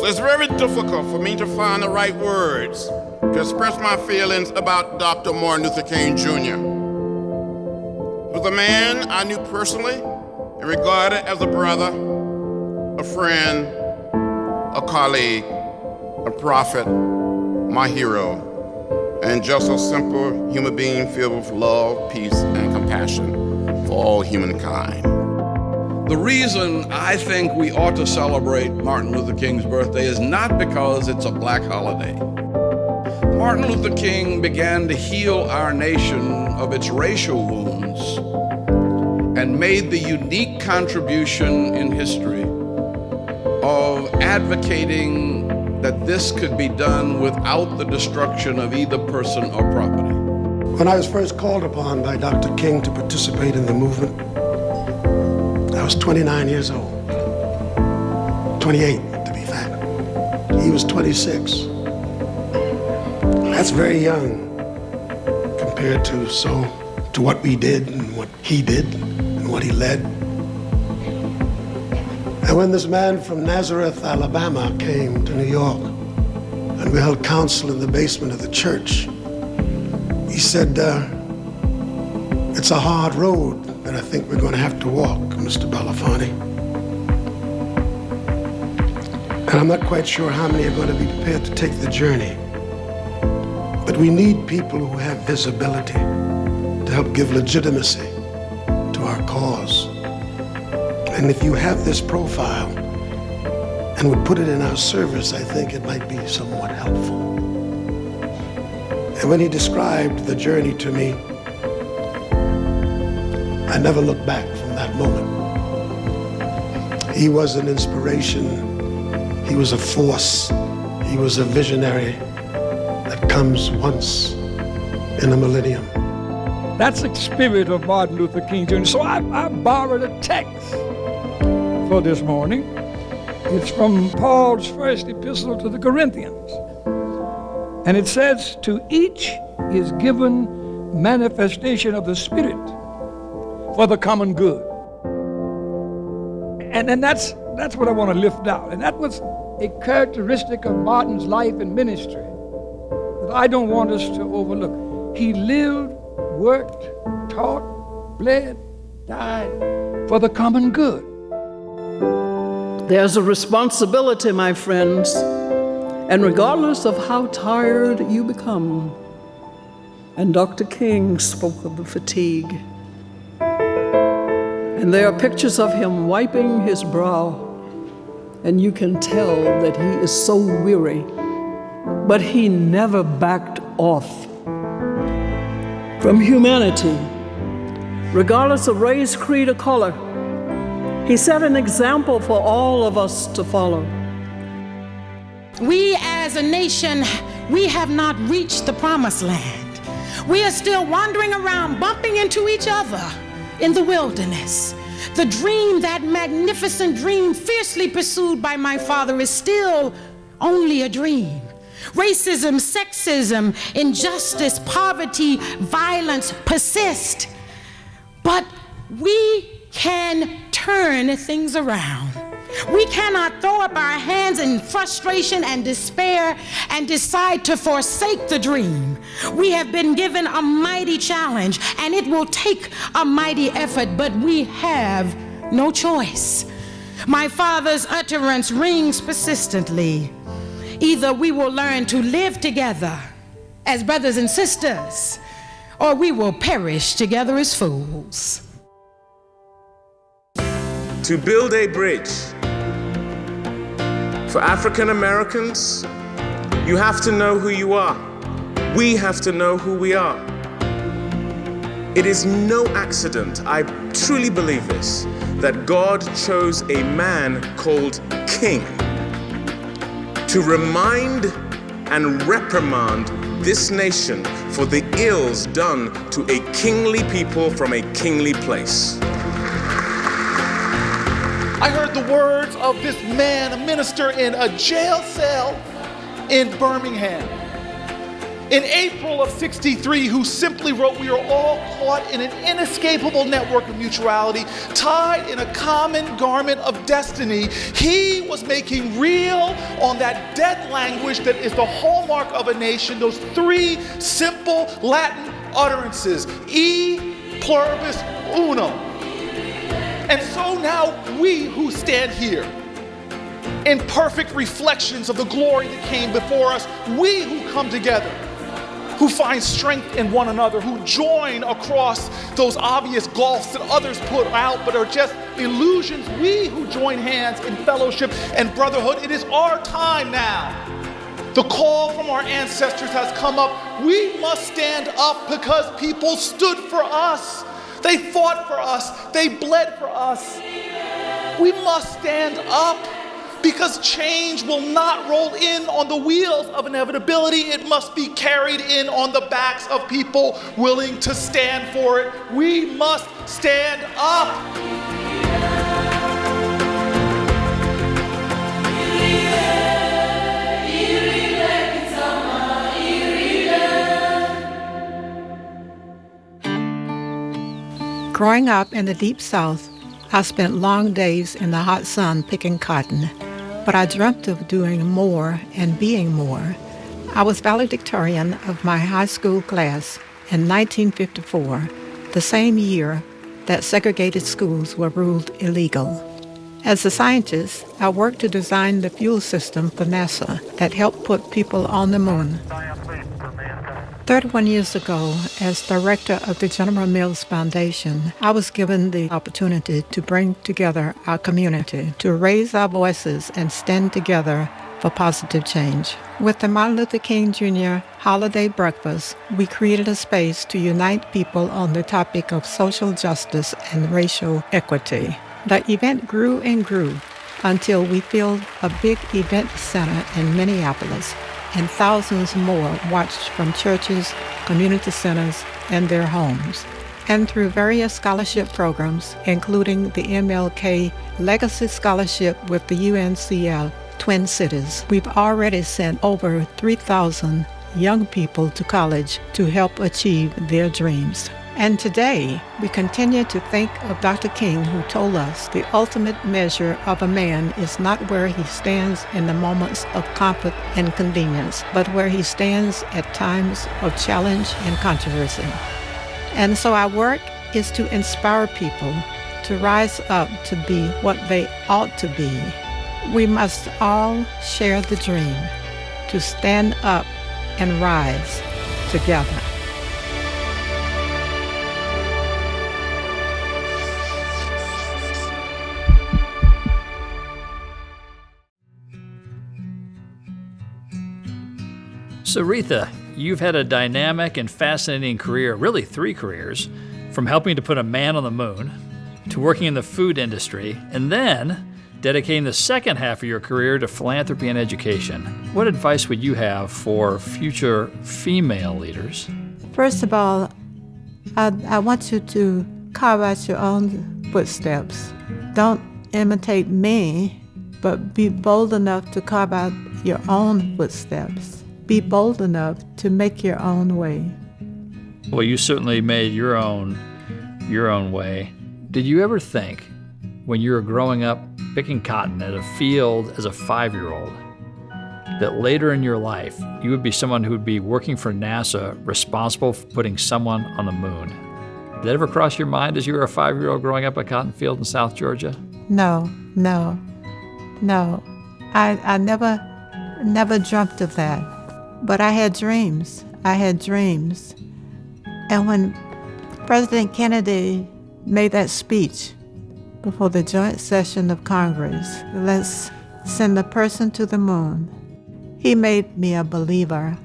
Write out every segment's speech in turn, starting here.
So it's very difficult for me to find the right words to express my feelings about Dr. Martin Luther King Jr. He was a man I knew personally and regarded as a brother, a friend, a colleague, a prophet, my hero, and just a simple human being filled with love, peace, and compassion for all humankind. The reason I think we ought to celebrate Martin Luther King's birthday is not because it's a black holiday. Martin Luther King began to heal our nation of its racial wounds and made the unique contribution in history of advocating that this could be done without the destruction of either person or property. When I was first called upon by Dr. King to participate in the movement, I was 29 years old, 28 to be fact. He was 26. That's very young compared to what we did and what he did and what he led. And when this man from Nazareth, Alabama came to New York and we held council in the basement of the church, he said, it's a hard road that I think we're going to have to walk, Mr. Belafonte. And I'm not quite sure how many are going to be prepared to take the journey. But we need people who have visibility to help give legitimacy to our cause. And if you have this profile and would put it in our service, I think it might be somewhat helpful. And when he described the journey to me, I never looked back from that moment. He was an inspiration. He was a force. He was a visionary that comes once in a millennium. That's the spirit of Martin Luther King Jr. So I borrowed a text for this morning. It's from Paul's first epistle to the Corinthians. And it says, to each is given manifestation of the Spirit for the common good. And that's what I want to lift out. And that was a characteristic of Martin's life and ministry that I don't want us to overlook. He lived, worked, taught, bled, died for the common good. There's a responsibility, my friends, and regardless of how tired you become, and Dr. King spoke of the fatigue, and there are pictures of him wiping his brow, and you can tell that he is so weary, but he never backed off from humanity, regardless of race, creed, or color. He set an example for all of us to follow. We as a nation, we have not reached the promised land. We are still wandering around, bumping into each other in the wilderness. The dream, that magnificent dream fiercely pursued by my father, is still only a dream. Racism, sexism, injustice, poverty, violence persist. But we can turn things around. We cannot throw up our hands in frustration and despair and decide to forsake the dream. We have been given a mighty challenge, and it will take a mighty effort, but we have no choice. My father's utterance rings persistently. Either we will learn to live together as brothers and sisters, or we will perish together as fools. To build a bridge for African Americans, you have to know who you are. We have to know who we are. It is no accident, I truly believe this, that God chose a man called King to remind and reprimand this nation for the ills done to a kingly people from a kingly place. I heard the words of this man, a minister in a jail cell in Birmingham. in April of '63 who simply wrote, "We are all caught in an inescapable network of mutuality, tied in a common garment of destiny." He was making real on that dead language that is the hallmark of a nation, those three simple Latin utterances, e pluribus unum. And so now we who stand here, in perfect reflections of the glory that came before us, we who come together, who find strength in one another, who join across those obvious gulfs that others put out but are just illusions, we who join hands in fellowship and brotherhood, it is our time now. The call from our ancestors has come up. We must stand up because people stood for us. They fought for us. They bled for us. We must stand up because change will not roll in on the wheels of inevitability. It must be carried in on the backs of people willing to stand for it. We must stand up. Growing up in the Deep South, I spent long days in the hot sun picking cotton, but I dreamt of doing more and being more. I was valedictorian of my high school class in 1954, the same year that segregated schools were ruled illegal. As a scientist, I worked to design the fuel system for NASA that helped put people on the moon. 31 years ago, as director of the General Mills Foundation, I was given the opportunity to bring together our community, to raise our voices and stand together for positive change. With the Martin Luther King Jr. Holiday Breakfast, we created a space to unite people on the topic of social justice and racial equity. The event grew and grew until we filled a big event center in Minneapolis, and thousands more watched from churches, community centers, and their homes. And through various scholarship programs, including the MLK Legacy Scholarship with the UNCL Twin Cities, we've already sent over 3,000 young people to college to help achieve their dreams. And today, we continue to think of Dr. King, who told us the ultimate measure of a man is not where he stands in the moments of comfort and convenience, but where he stands at times of challenge and controversy. And so our work is to inspire people to rise up to be what they ought to be. We must all share the dream to stand up and rise together. So Retha, you've had a dynamic and fascinating career, really 3 careers, from helping to put a man on the moon, to working in the food industry, and then dedicating the second half of your career to philanthropy and education. What advice would you have for future female leaders? First of all, I want you to carve out your own footsteps. Don't imitate me, but be bold enough to carve out your own footsteps. Be bold enough to make your own way. Well, you certainly made your own way. Did you ever think, when you were growing up picking cotton at a field as a 5-year-old, that later in your life you would be someone who would be working for NASA, responsible for putting someone on the moon? Did that ever cross your mind as you were a 5-year-old growing up a cotton field in South Georgia? No. I never dreamt of that. But I had dreams. And when President Kennedy made that speech before the joint session of Congress, let's send a person to the moon, he made me a believer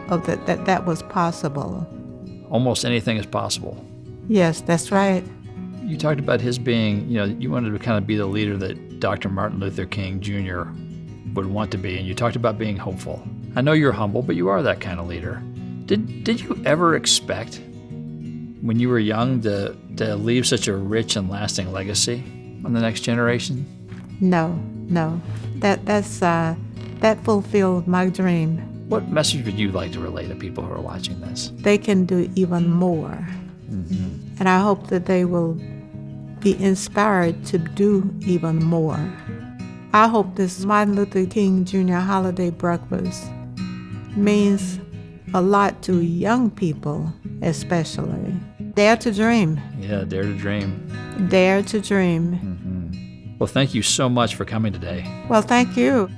of that was possible. Almost anything is possible. Yes, that's right. You talked about his being, you wanted to kind of be the leader that Dr. Martin Luther King Jr. would want to be, and you talked about being hopeful. I know you're humble, but you are that kind of leader. Did you ever expect, when you were young, to leave such a rich and lasting legacy on the next generation? No. That fulfilled my dream. What message would you like to relay to people who are watching this? They can do even more. And I hope that they will be inspired to do even more. I hope this Martin Luther King Jr. holiday breakfast means a lot to young people, especially. Dare to dream. Yeah, dare to dream. Dare to dream. Well, thank you so much for coming today. Well, thank you.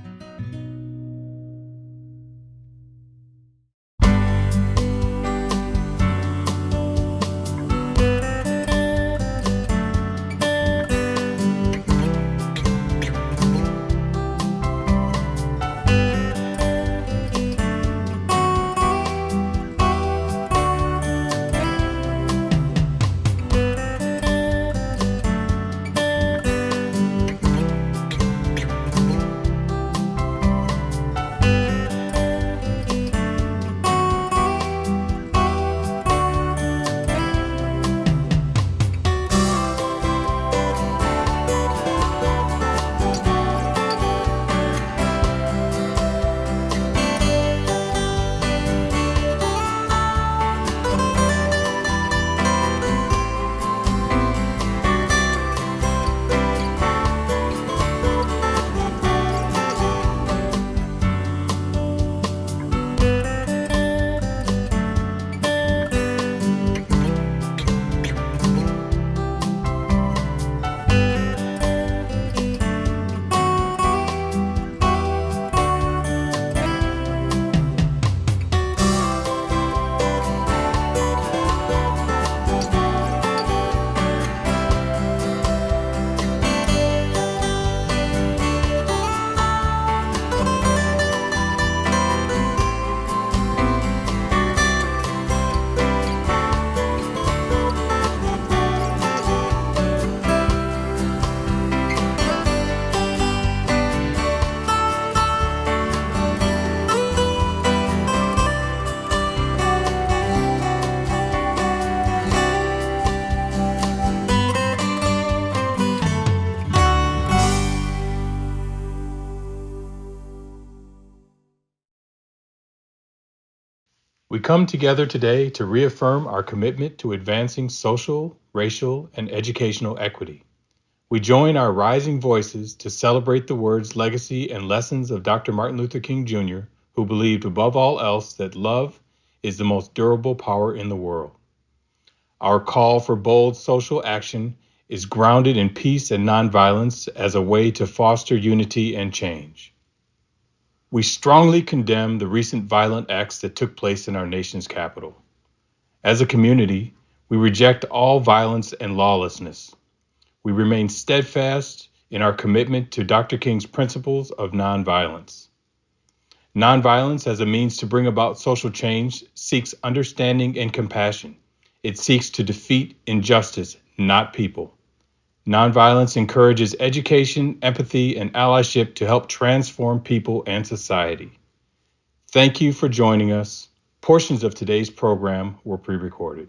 We come together today to reaffirm our commitment to advancing social, racial, and educational equity. We join our rising voices to celebrate the words, legacy, and lessons of Dr. Martin Luther King Jr., who believed above all else that love is the most durable power in the world. Our call for bold social action is grounded in peace and nonviolence as a way to foster unity and change. We strongly condemn the recent violent acts that took place in our nation's capital. As a community, we reject all violence and lawlessness. We remain steadfast in our commitment to Dr. King's principles of nonviolence. Nonviolence as a means to bring about social change seeks understanding and compassion. It seeks to defeat injustice, not people. Nonviolence encourages education, empathy, and allyship to help transform people and society. Thank you for joining us. Portions of today's program were pre-recorded.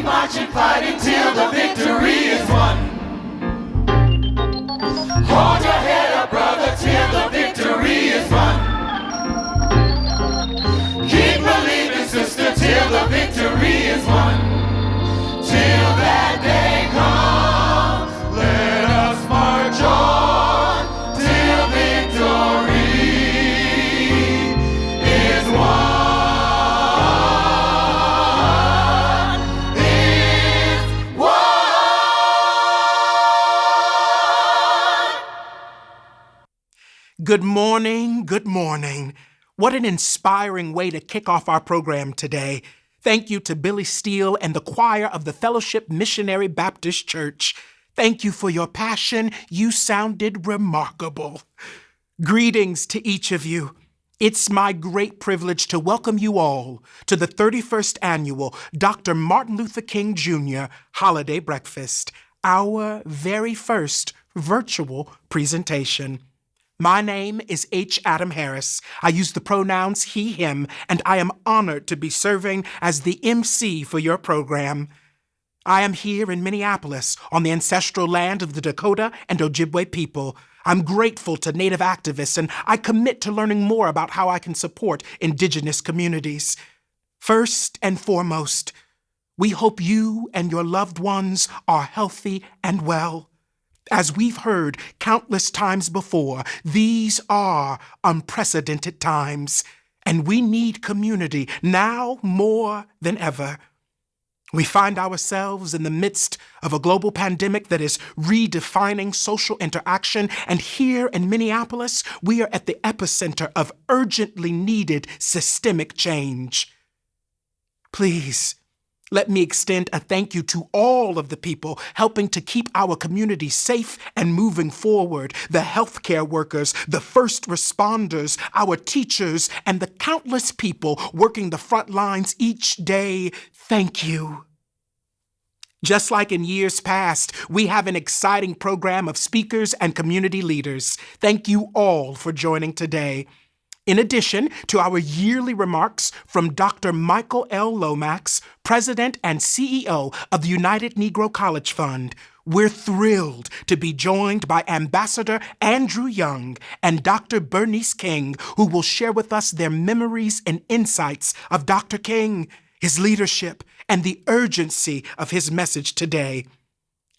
marching, fighting till the victory is won. Hold your head up, brother, till the victory is won. Keep believing, sister, till the victory is won. Till that day comes, let us march on till victory is won. Is won. Good morning, good morning. What an inspiring way to kick off our program today. Thank you to Billy Steele and the choir of the Fellowship Missionary Baptist Church. Thank you for your passion. You sounded remarkable. Greetings to each of you. It's my great privilege to welcome you all to the 31st annual Dr. Martin Luther King Jr. Holiday Breakfast, our very first virtual presentation. My name is H. Adam Harris. I use the pronouns he, him, and I am honored to be serving as the MC for your program. I am here in Minneapolis on the ancestral land of the Dakota and Ojibwe people. I'm grateful to Native activists, and I commit to learning more about how I can support Indigenous communities. First and foremost, we hope you and your loved ones are healthy and well. As we've heard countless times before, these are unprecedented times, and we need community now more than ever. We find ourselves in the midst of a global pandemic that is redefining social interaction, and here in Minneapolis, we are at the epicenter of urgently needed systemic change. Please, let me extend a thank you to all of the people helping to keep our community safe and moving forward. The healthcare workers, the first responders, our teachers, and the countless people working the front lines each day. Thank you. Just like in years past, we have an exciting program of speakers and community leaders. Thank you all for joining today. In addition to our yearly remarks from Dr. Michael L. Lomax, President and CEO of the United Negro College Fund, we're thrilled to be joined by Ambassador Andrew Young and Dr. Bernice King, who will share with us their memories and insights of Dr. King, his leadership, and the urgency of his message today.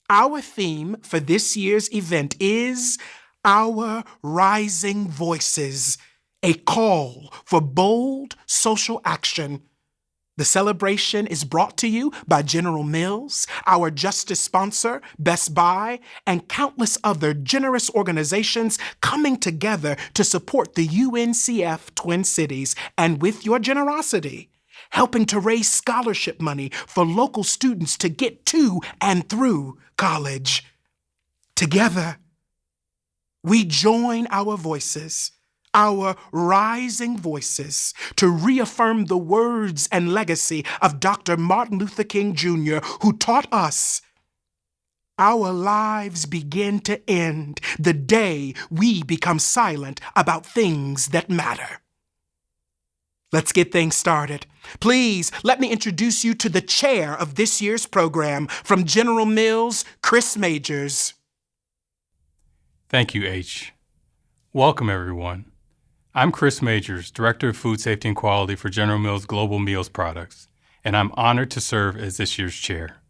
Our theme for this year's event is Our Rising Voices, a call for bold social action. The celebration is brought to you by General Mills, our justice sponsor, Best Buy, and countless other generous organizations coming together to support the UNCF Twin Cities, and with your generosity, helping to raise scholarship money for local students to get to and through college. Together, we join our voices, our rising voices, to reaffirm the words and legacy of Dr. Martin Luther King Jr., who taught us our lives begin to end the day we become silent about things that matter. Let's get things started. Please let me introduce you to the chair of this year's program from General Mills, Chris Majors. Thank you, H. Welcome, everyone. I'm Chris Majors, Director of Food Safety and Quality for General Mills Global Meals Products, and I'm honored to serve as this year's chair.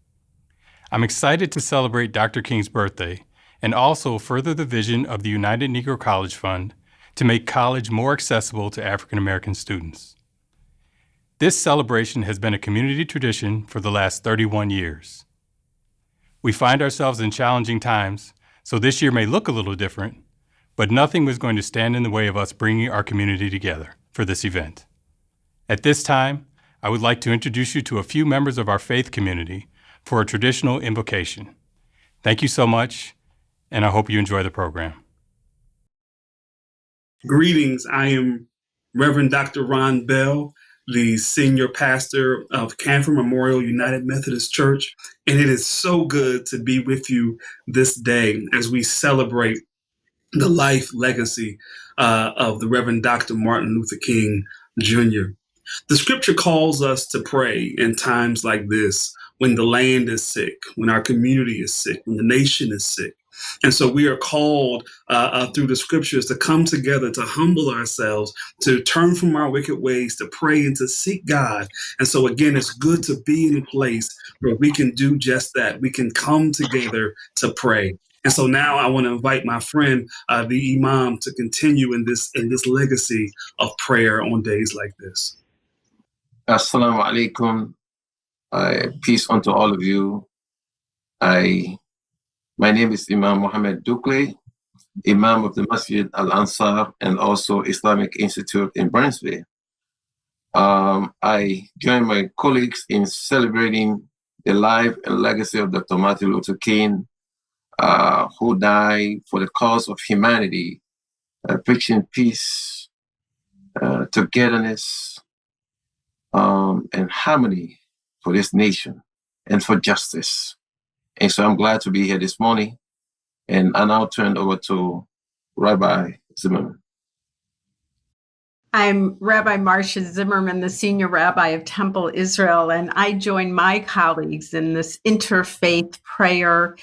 I'm excited to celebrate Dr. King's birthday and also further the vision of the United Negro College Fund to make college more accessible to African American students. This celebration has been a community tradition for the last 31 years. We find ourselves in challenging times, so this year may look a little different, but nothing was going to stand in the way of us bringing our community together for this event. At this time, I would like to introduce you to a few members of our faith community for a traditional invocation. Thank you so much, and I hope you enjoy the program. Greetings, I am Reverend Dr. Ron Bell, the senior pastor of Canfor Memorial United Methodist Church, and it is so good to be with you this day as we celebrate the life legacy of the Reverend Dr. Martin Luther King Jr. The scripture calls us to pray in times like this, when the land is sick, when our community is sick, when the nation is sick. And so we are called through the scriptures to come together, to humble ourselves, to turn from our wicked ways, to pray and to seek God. And so, again, it's good to be in a place where we can do just that. We can come together to pray. And so now I want to invite my friend, the Imam, to continue in this legacy of prayer on days like this. Assalamu alaikum. Peace unto all of you. My name is Imam Mohammed Dukle, Imam of the Masjid Al-Ansar and also Islamic Institute in Burnsville. I join my colleagues in celebrating the life and legacy of Dr. Martin Luther King, who died for the cause of humanity, preaching peace, togetherness, and harmony for this nation and for justice. And so I'm glad to be here this morning. And I now turn over to Rabbi Zimmerman. I'm Rabbi Marcia Zimmerman, the Senior Rabbi of Temple Israel, and I join my colleagues in this interfaith prayer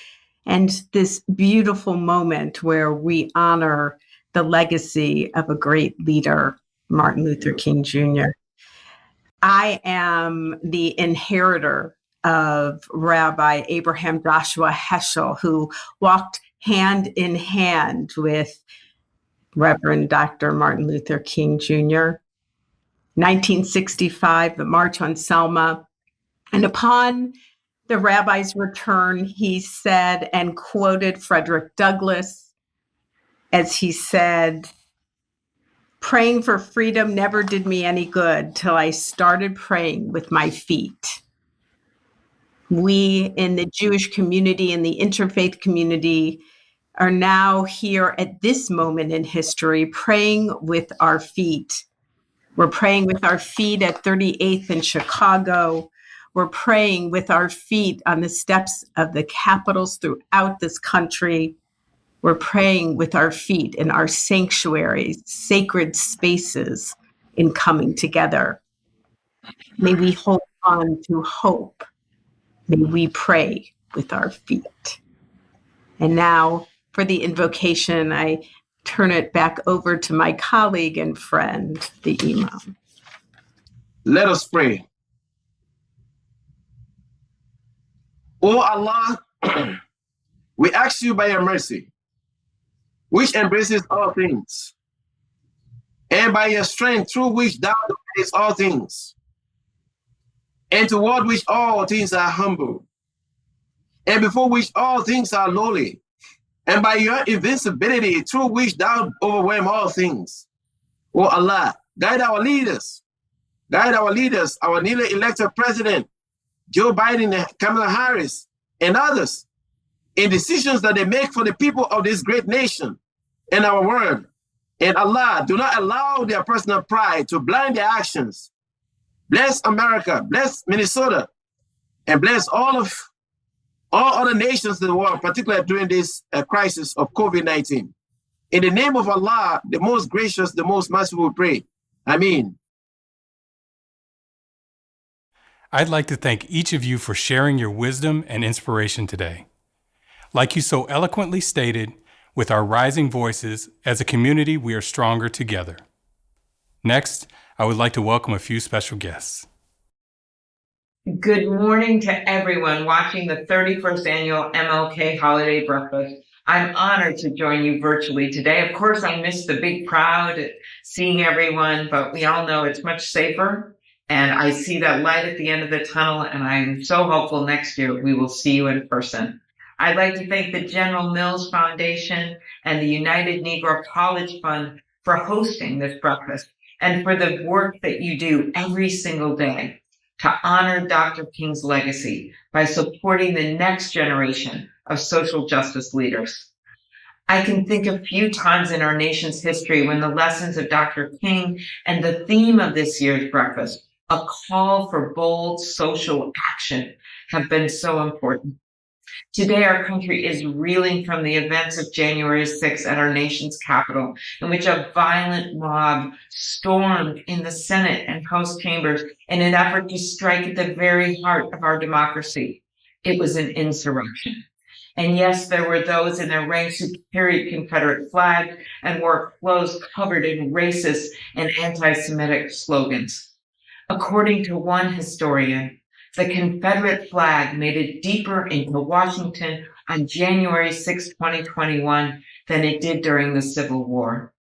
and this beautiful moment where we honor the legacy of a great leader, Martin Luther King Jr. I am the inheritor of Rabbi Abraham Joshua Heschel, who walked hand in hand with Reverend Dr. Martin Luther King Jr. 1965, the March on Selma. And upon the rabbi's return, he said and quoted Frederick Douglass as he said, "Praying for freedom never did me any good till I started praying with my feet." We in the Jewish community and the interfaith community are now here at this moment in history praying with our feet. We're praying with our feet at 38th in Chicago. We're praying with our feet on the steps of the capitals throughout this country. We're praying with our feet in our sanctuaries, sacred spaces, in coming together. May we hold on to hope. May we pray with our feet. And now for the invocation, I turn it back over to my colleague and friend, the Imam. Let us pray. O Allah, we ask you by your mercy, which embraces all things, and by your strength through which thou dominatest all things, and toward which all things are humble, and before which all things are lowly, and by your invincibility through which thou overwhelm all things. O Allah, guide our leaders, our newly elected president, Joe Biden and Kamala Harris, and others, in decisions that they make for the people of this great nation and our world. And Allah, do not allow their personal pride to blind their actions. Bless America, bless Minnesota, and bless all other nations in the world, particularly during this crisis of COVID-19. In the name of Allah, the most gracious, the most merciful, we pray. Ameen. I'd like to thank each of you for sharing your wisdom and inspiration today. Like you so eloquently stated, with our rising voices, as a community, we are stronger together. Next, I would like to welcome a few special guests. Good morning to everyone watching the 31st annual MLK Holiday Breakfast. I'm honored to join you virtually today. Of course, I missed the big crowd, seeing everyone, but we all know it's much safer. And I see that light at the end of the tunnel, and I'm so hopeful next year we will see you in person. I'd like to thank the General Mills Foundation and the United Negro College Fund for hosting this breakfast and for the work that you do every single day to honor Dr. King's legacy by supporting the next generation of social justice leaders. I can think of few times in our nation's history when the lessons of Dr. King and the theme of this year's breakfast, a call for bold social action, have been so important. Today, our country is reeling from the events of January 6th at our nation's capital, in which a violent mob stormed in the Senate and House chambers in an effort to strike at the very heart of our democracy. It was an insurrection. And yes, there were those in their ranks who carried Confederate flags and wore clothes covered in racist and anti-Semitic slogans. According to one historian, the Confederate flag made it deeper into Washington on January 6, 2021 than it did during the Civil War.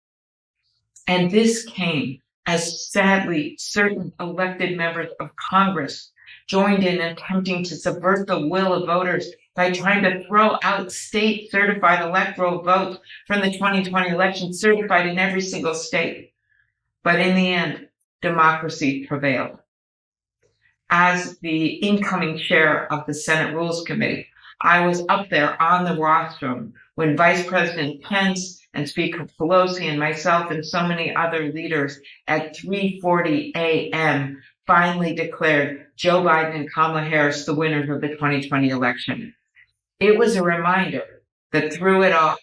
And this came as sadly certain elected members of Congress joined in attempting to subvert the will of voters by trying to throw out state certified electoral votes from the 2020 election, certified in every single state. But in the end, democracy prevailed. As the incoming chair of the Senate Rules Committee, I was up there on the rostrum when Vice President Pence and Speaker Pelosi and myself and so many other leaders at 3:40 a.m. finally declared Joe Biden and Kamala Harris the winners of the 2020 election. It was a reminder that through it all,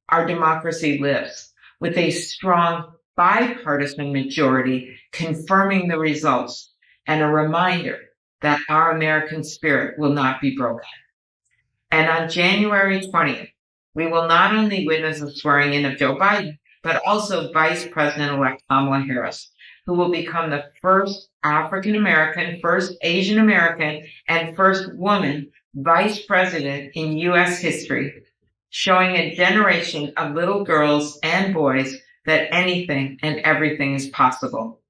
our democracy lives, with a strong bipartisan majority confirming the results, and a reminder that our American spirit will not be broken. And on January 20th, we will not only witness the swearing in of Joe Biden, but also Vice President-elect Kamala Harris, who will become the first African American, first Asian American, and first woman vice president in U.S. history, showing a generation of little girls and boys that anything and everything is possible.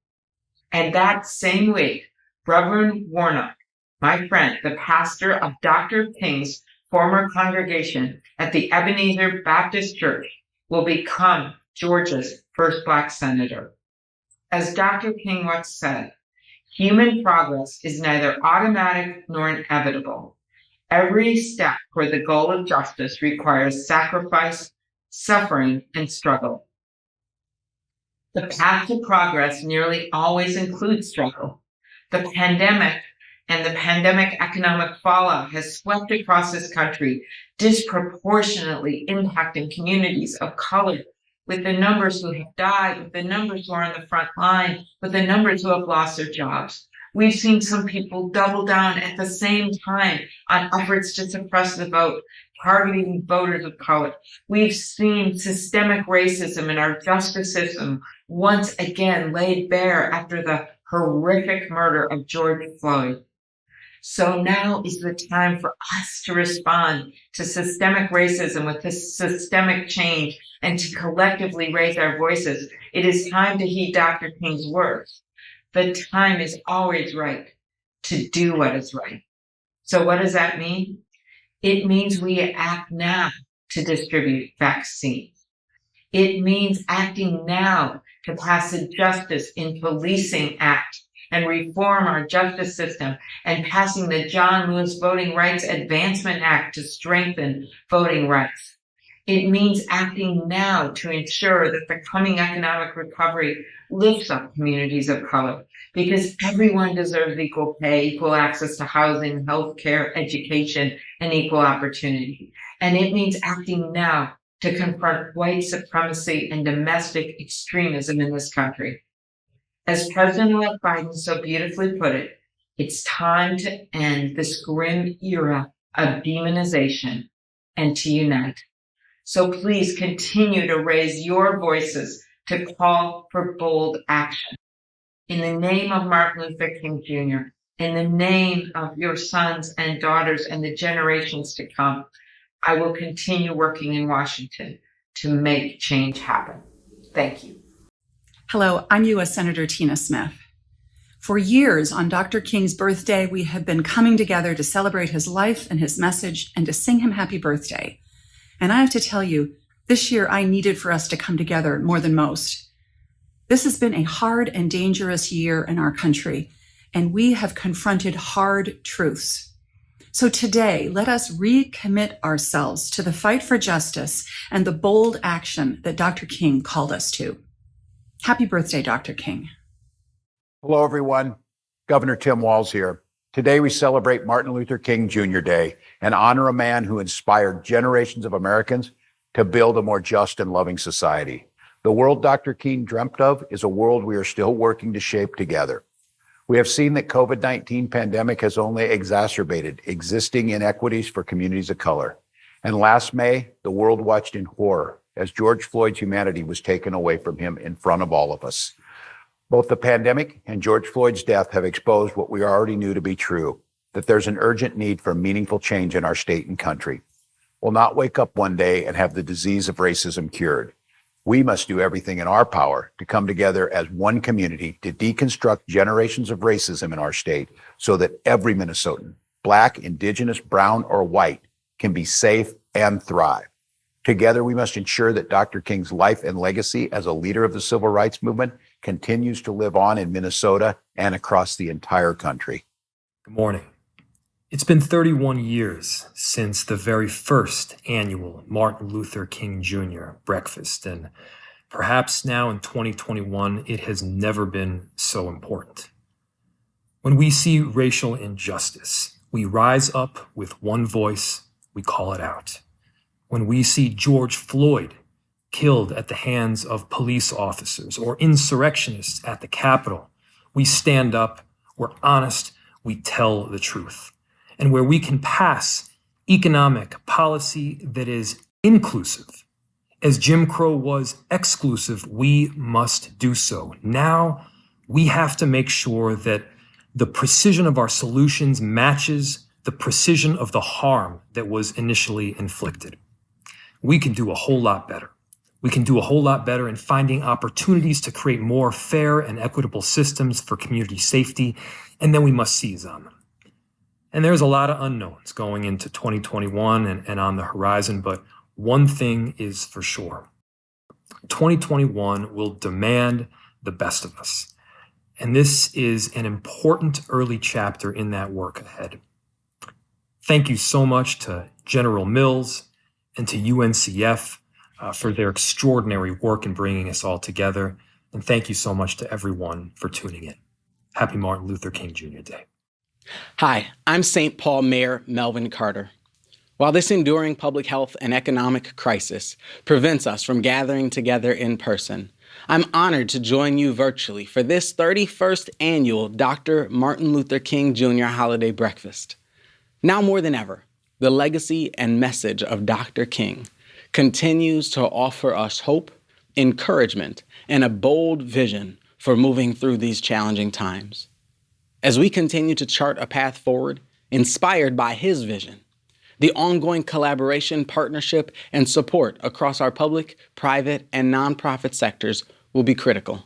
And that same week, Reverend Warnock, my friend, the pastor of Dr. King's former congregation at the Ebenezer Baptist Church, will become Georgia's first Black senator. As Dr. King once said, human progress is neither automatic nor inevitable. Every step toward the goal of justice requires sacrifice, suffering, and struggle. The path to progress nearly always includes struggle. The pandemic and the pandemic economic fallout has swept across this country, disproportionately impacting communities of color, with the numbers who have died, with the numbers who are on the front line, with the numbers who have lost their jobs. We've seen some people double down at the same time on efforts to suppress the vote, targeting voters of color. We've seen systemic racism in our justice system once again laid bare after the horrific murder of George Floyd. So now is the time for us to respond to systemic racism with this systemic change and to collectively raise our voices. It is time to heed Dr. King's words. The time is always right to do what is right. So what does that mean? It means we act now to distribute vaccines. It means acting now to pass the Justice in Policing Act and reform our justice system, and passing the John Lewis Voting Rights Advancement Act to strengthen voting rights. It means acting now to ensure that the coming economic recovery lifts up communities of color, because everyone deserves equal pay, equal access to housing, healthcare, education, and equal opportunity. And it means acting now to confront white supremacy and domestic extremism in this country. As President-elect Biden so beautifully put it, it's time to end this grim era of demonization and to unite. So please continue to raise your voices to call for bold action. In the name of Martin Luther King Jr., in the name of your sons and daughters and the generations to come, I will continue working in Washington to make change happen. Thank you. Hello, I'm U.S. Senator Tina Smith. For years on Dr. King's birthday, we have been coming together to celebrate his life and his message and to sing him happy birthday. And I have to tell you, this year I needed for us to come together more than most. This has been a hard and dangerous year in our country, and we have confronted hard truths. So today, let us recommit ourselves to the fight for justice and the bold action that Dr. King called us to. Happy birthday, Dr. King. Hello, everyone. Governor Tim Walz here. Today, we celebrate Martin Luther King Jr. Day and honor a man who inspired generations of Americans to build a more just and loving society. The world Dr. King dreamt of is a world we are still working to shape together. We have seen that COVID-19 pandemic has only exacerbated existing inequities for communities of color. And last May, the world watched in horror as George Floyd's humanity was taken away from him in front of all of us. Both the pandemic and George Floyd's death have exposed what we already knew to be true, that there's an urgent need for meaningful change in our state and country. We'll not wake up one day and have the disease of racism cured. We must do everything in our power to come together as one community to deconstruct generations of racism in our state so that every Minnesotan, Black, Indigenous, brown, or white, can be safe and thrive. Together, we must ensure that Dr. King's life and legacy as a leader of the civil rights movement continues to live on in Minnesota and across the entire country. Good morning. It's been 31 years since the very first annual Martin Luther King Jr. breakfast, and perhaps now in 2021, it has never been so important. When we see racial injustice, we rise up with one voice, we call it out. When we see George Floyd killed at the hands of police officers or insurrectionists at the Capitol, we stand up, we're honest, we tell the truth. And where we can pass economic policy that is inclusive, as Jim Crow was exclusive, we must do so. Now, we have to make sure that the precision of our solutions matches the precision of the harm that was initially inflicted. We can do a whole lot better. We can do a whole lot better in finding opportunities to create more fair and equitable systems for community safety, and then we must seize on them. And there's a lot of unknowns going into 2021 and on the horizon, but one thing is for sure. 2021 will demand the best of us. And this is an important early chapter in that work ahead. Thank you so much to General Mills and to UNCF for their extraordinary work in bringing us all together. And thank you so much to everyone for tuning in. Happy Martin Luther King Jr. Day. Hi, I'm St. Paul Mayor Melvin Carter. While this enduring public health and economic crisis prevents us from gathering together in person, I'm honored to join you virtually for this 31st annual Dr. Martin Luther King Jr. Holiday Breakfast. Now more than ever, the legacy and message of Dr. King continues to offer us hope, encouragement, and a bold vision for moving through these challenging times. As we continue to chart a path forward, inspired by his vision, the ongoing collaboration, partnership, and support across our public, private, and nonprofit sectors will be critical.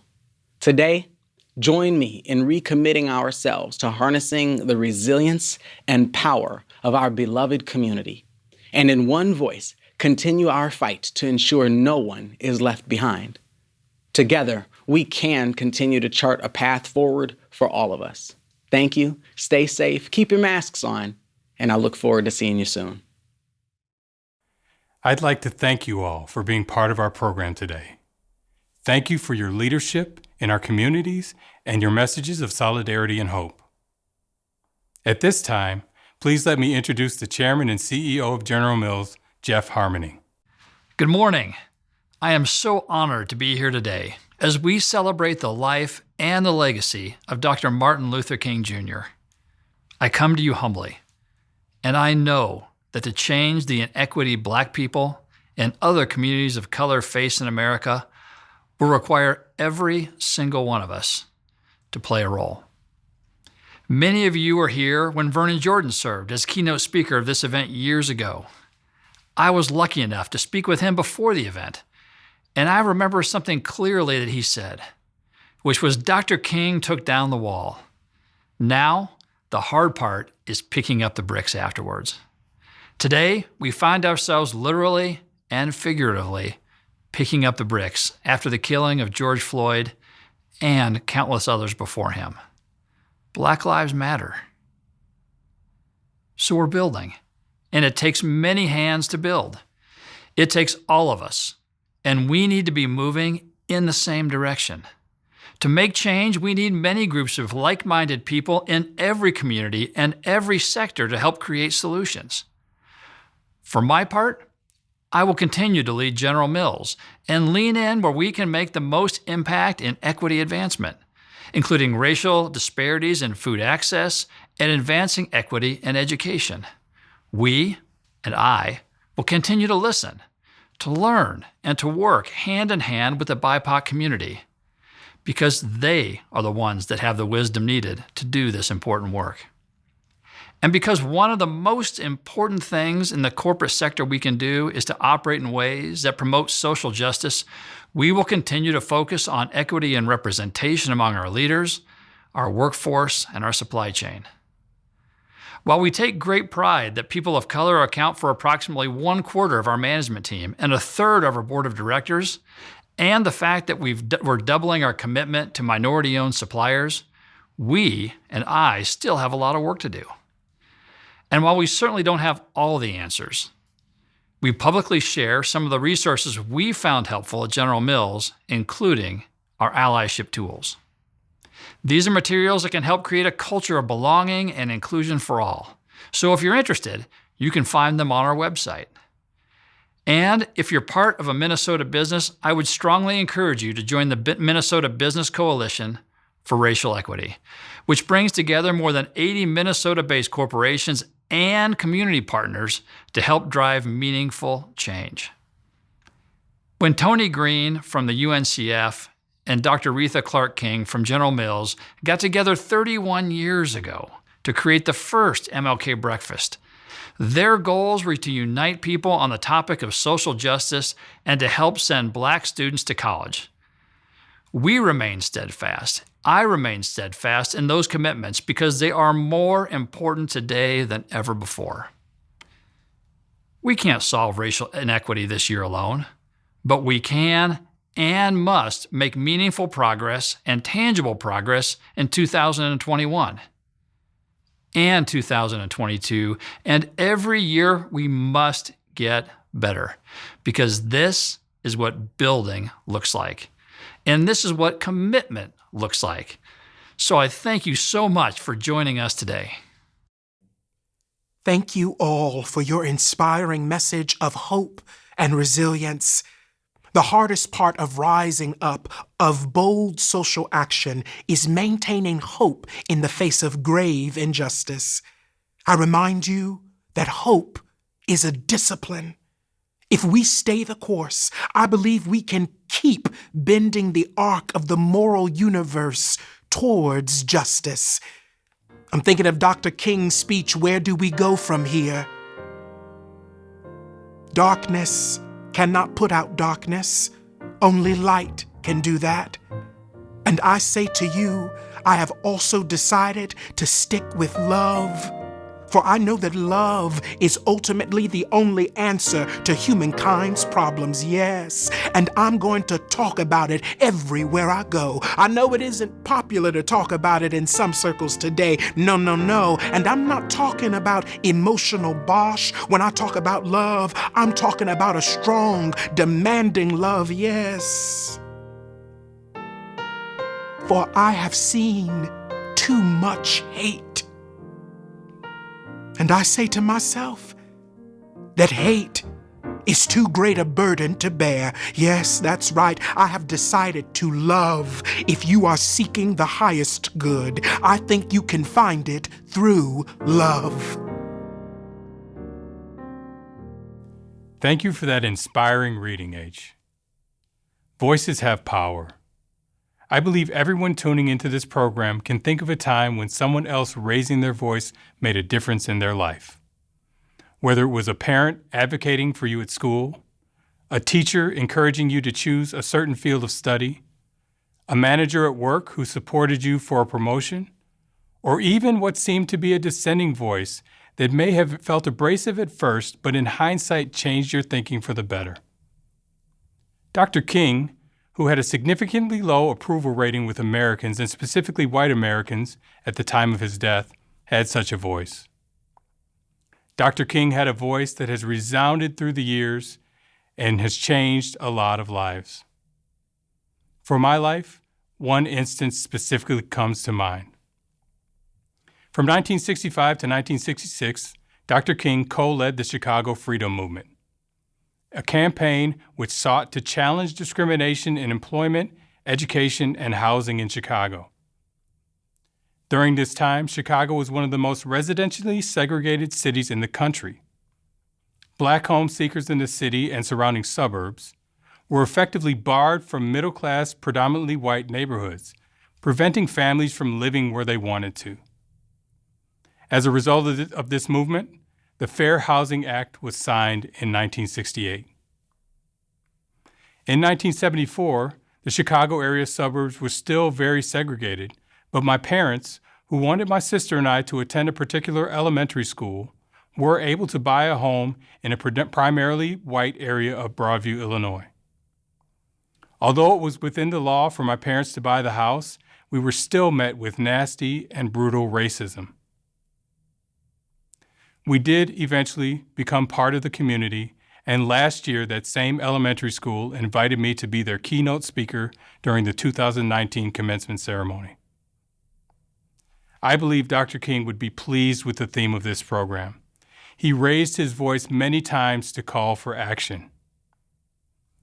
Today, join me in recommitting ourselves to harnessing the resilience and power of our beloved community, and in one voice, continue our fight to ensure no one is left behind. Together, we can continue to chart a path forward for all of us. Thank you, stay safe, keep your masks on, and I look forward to seeing you soon. I'd like to thank you all for being part of our program today. Thank you for your leadership in our communities and your messages of solidarity and hope. At this time, please let me introduce the Chairman and CEO of General Mills, Jeff Harmening. Good morning. I am so honored to be here today as we celebrate the life and the legacy of Dr. Martin Luther King Jr. I come to you humbly, and I know that to change the inequity Black people and other communities of color face in America will require every single one of us to play a role. Many of you were here when Vernon Jordan served as keynote speaker of this event years ago. I was lucky enough to speak with him before the event, and I remember something clearly that he said, which was Dr. King took down the wall. Now, the hard part is picking up the bricks afterwards. Today, we find ourselves literally and figuratively picking up the bricks after the killing of George Floyd and countless others before him. Black lives matter. So we're building, and it takes many hands to build. It takes all of us, and we need to be moving in the same direction. To make change, we need many groups of like-minded people in every community and every sector to help create solutions. For my part, I will continue to lead General Mills and lean in where we can make the most impact in equity advancement, including racial disparities in food access and advancing equity in education. We, and I, will continue to listen, to learn, and to work hand in hand with the BIPOC community, because they are the ones that have the wisdom needed to do this important work. And because one of the most important things in the corporate sector we can do is to operate in ways that promote social justice, we will continue to focus on equity and representation among our leaders, our workforce, and our supply chain. While we take great pride that people of color account for approximately 1/4 of our management team and 1/3 of our board of directors, and the fact that we're doubling our commitment to minority-owned suppliers, we and I still have a lot of work to do. And while we certainly don't have all the answers, we publicly share some of the resources we found helpful at General Mills, including our allyship tools. These are materials that can help create a culture of belonging and inclusion for all. So if you're interested, you can find them on our website. And if you're part of a Minnesota business, I would strongly encourage you to join the Minnesota Business Coalition for Racial Equity, which brings together more than 80 Minnesota-based corporations and community partners to help drive meaningful change. When Tony Green from the UNCF and Dr. Retha Clark King from General Mills got together 31 years ago to create the first MLK Breakfast, their goals were to unite people on the topic of social justice and to help send Black students to college. We remain steadfast. I remain steadfast in those commitments because they are more important today than ever before. We can't solve racial inequity this year alone, but we can and must make meaningful progress and tangible progress in 2021 and 2022, and every year we must get better, because this is what building looks like, and this is what commitment looks like. So I thank you so much for joining us today. Thank you all for your inspiring message of hope and resilience. The hardest part of rising up, of bold social action, is maintaining hope in the face of grave injustice. I remind you that hope is a discipline. If we stay the course, I believe we can keep bending the arc of the moral universe towards justice. I'm thinking of Dr. King's speech, "Where do we go from here?" Darkness cannot put out darkness. Only light can do that. And I say to you, I have also decided to stick with love. For I know that love is ultimately the only answer to humankind's problems, yes. And I'm going to talk about it everywhere I go. I know it isn't popular to talk about it in some circles today. No. And I'm not talking about emotional bosh. When I talk about love, I'm talking about a strong, demanding love, yes. For I have seen too much hate. And I say to myself that hate is too great a burden to bear. Yes, that's right. I have decided to love. If you are seeking the highest good, I think you can find it through love. Thank you for that inspiring reading, H. Voices have power. I believe everyone tuning into this program can think of a time when someone else raising their voice made a difference in their life. Whether it was a parent advocating for you at school, a teacher encouraging you to choose a certain field of study, a manager at work who supported you for a promotion, or even what seemed to be a dissenting voice that may have felt abrasive at first, but in hindsight changed your thinking for the better. Dr. King, who had a significantly low approval rating with Americans, and specifically white Americans, at the time of his death, had such a voice. Dr. King had a voice that has resounded through the years and has changed a lot of lives. For my life, one instance specifically comes to mind. From 1965 to 1966, Dr. King co-led the Chicago Freedom Movement, a campaign which sought to challenge discrimination in employment, education, and housing in Chicago. During this time, Chicago was one of the most residentially segregated cities in the country. Black home seekers in the city and surrounding suburbs were effectively barred from middle-class, predominantly white neighborhoods, preventing families from living where they wanted to. As a result of this movement, the Fair Housing Act was signed in 1968. In 1974, the Chicago area suburbs were still very segregated, but my parents, who wanted my sister and I to attend a particular elementary school, were able to buy a home in a primarily white area of Broadview, Illinois. Although it was within the law for my parents to buy the house, we were still met with nasty and brutal racism. We did eventually become part of the community, and last year that same elementary school invited me to be their keynote speaker during the 2019 commencement ceremony. I believe Dr. King would be pleased with the theme of this program. He raised his voice many times to call for action.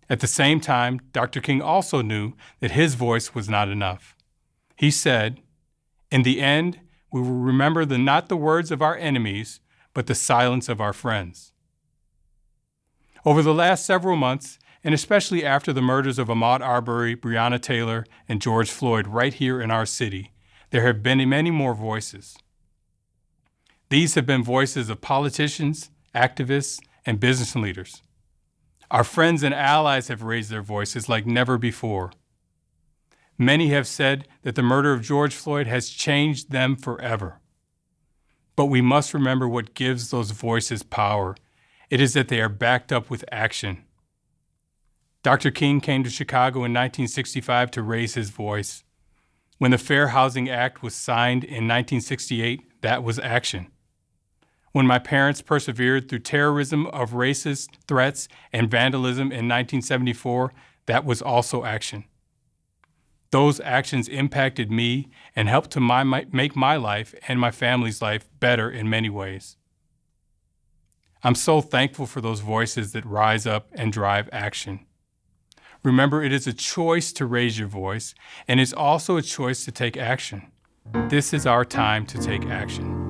At the same time, Dr. King also knew that his voice was not enough. He said, "In the end, we will remember not the words of our enemies, but the silence of our friends." Over the last several months, and especially after the murders of Ahmaud Arbery, Breonna Taylor, and George Floyd right here in our city, there have been many more voices. These have been voices of politicians, activists, and business leaders. Our friends and allies have raised their voices like never before. Many have said that the murder of George Floyd has changed them forever. But we must remember what gives those voices power. It is that they are backed up with action. Dr. King came to Chicago in 1965 to raise his voice. When the Fair Housing Act was signed in 1968, that was action. When my parents persevered through terrorism of racist threats and vandalism in 1974, that was also action. Those actions impacted me and helped to make my life and my family's life better in many ways. I'm so thankful for those voices that rise up and drive action. Remember, it is a choice to raise your voice, and it's also a choice to take action. This is our time to take action.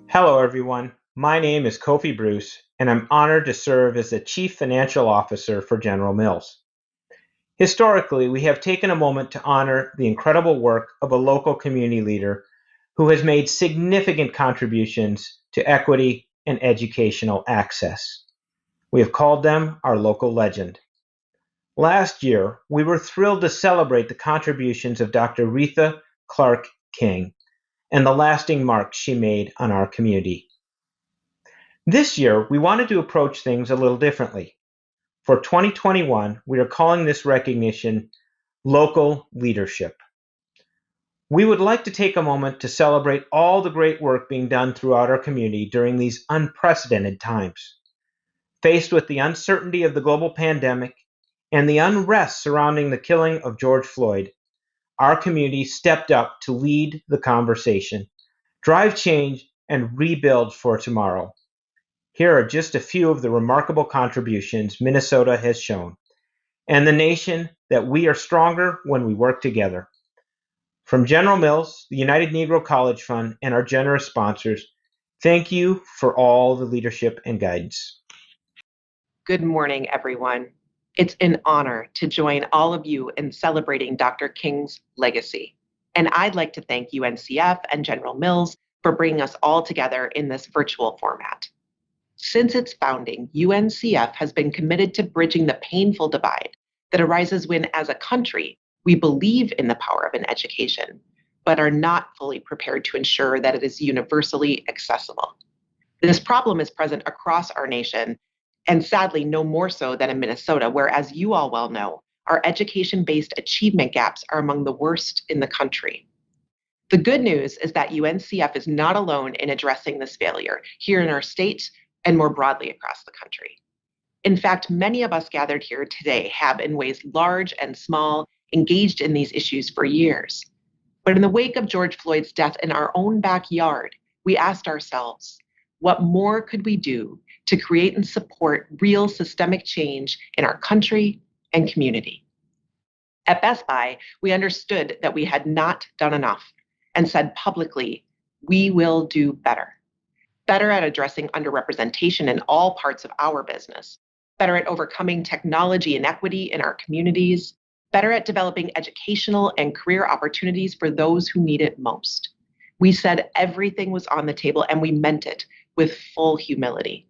Hello, everyone. My name is Kofi Bruce, and I'm honored to serve as the Chief Financial Officer for General Mills. Historically, we have taken a moment to honor the incredible work of a local community leader who has made significant contributions to equity and educational access. We have called them our local legend. Last year, we were thrilled to celebrate the contributions of Dr. Retha Clark King and the lasting mark she made on our community. This year, we wanted to approach things a little differently. For 2021, we are calling this recognition Local Leadership. We would like to take a moment to celebrate all the great work being done throughout our community during these unprecedented times. Faced with the uncertainty of the global pandemic and the unrest surrounding the killing of George Floyd, our community stepped up to lead the conversation, drive change, and rebuild for tomorrow. Here are just a few of the remarkable contributions Minnesota has shown, and the nation that we are stronger when we work together. From General Mills, the United Negro College Fund, and our generous sponsors, thank you for all the leadership and guidance. Good morning, everyone. It's an honor to join all of you in celebrating Dr. King's legacy. And I'd like to thank UNCF and General Mills for bringing us all together in this virtual format. Since its founding, UNCF has been committed to bridging the painful divide that arises when, as a country, we believe in the power of an education, but are not fully prepared to ensure that it is universally accessible. This problem is present across our nation, and sadly, no more so than in Minnesota, where, as you all well know, our education-based achievement gaps are among the worst in the country. The good news is that UNCF is not alone in addressing this failure here in our state and more broadly across the country. In fact, many of us gathered here today have, in ways large and small, engaged in these issues for years. But in the wake of George Floyd's death in our own backyard, we asked ourselves, what more could we do to create and support real systemic change in our country and community? At Best Buy, we understood that we had not done enough and said publicly, we will do better. Better at addressing underrepresentation in all parts of our business, better at overcoming technology inequity in our communities, better at developing educational and career opportunities for those who need it most. We said everything was on the table, and we meant it with full humility.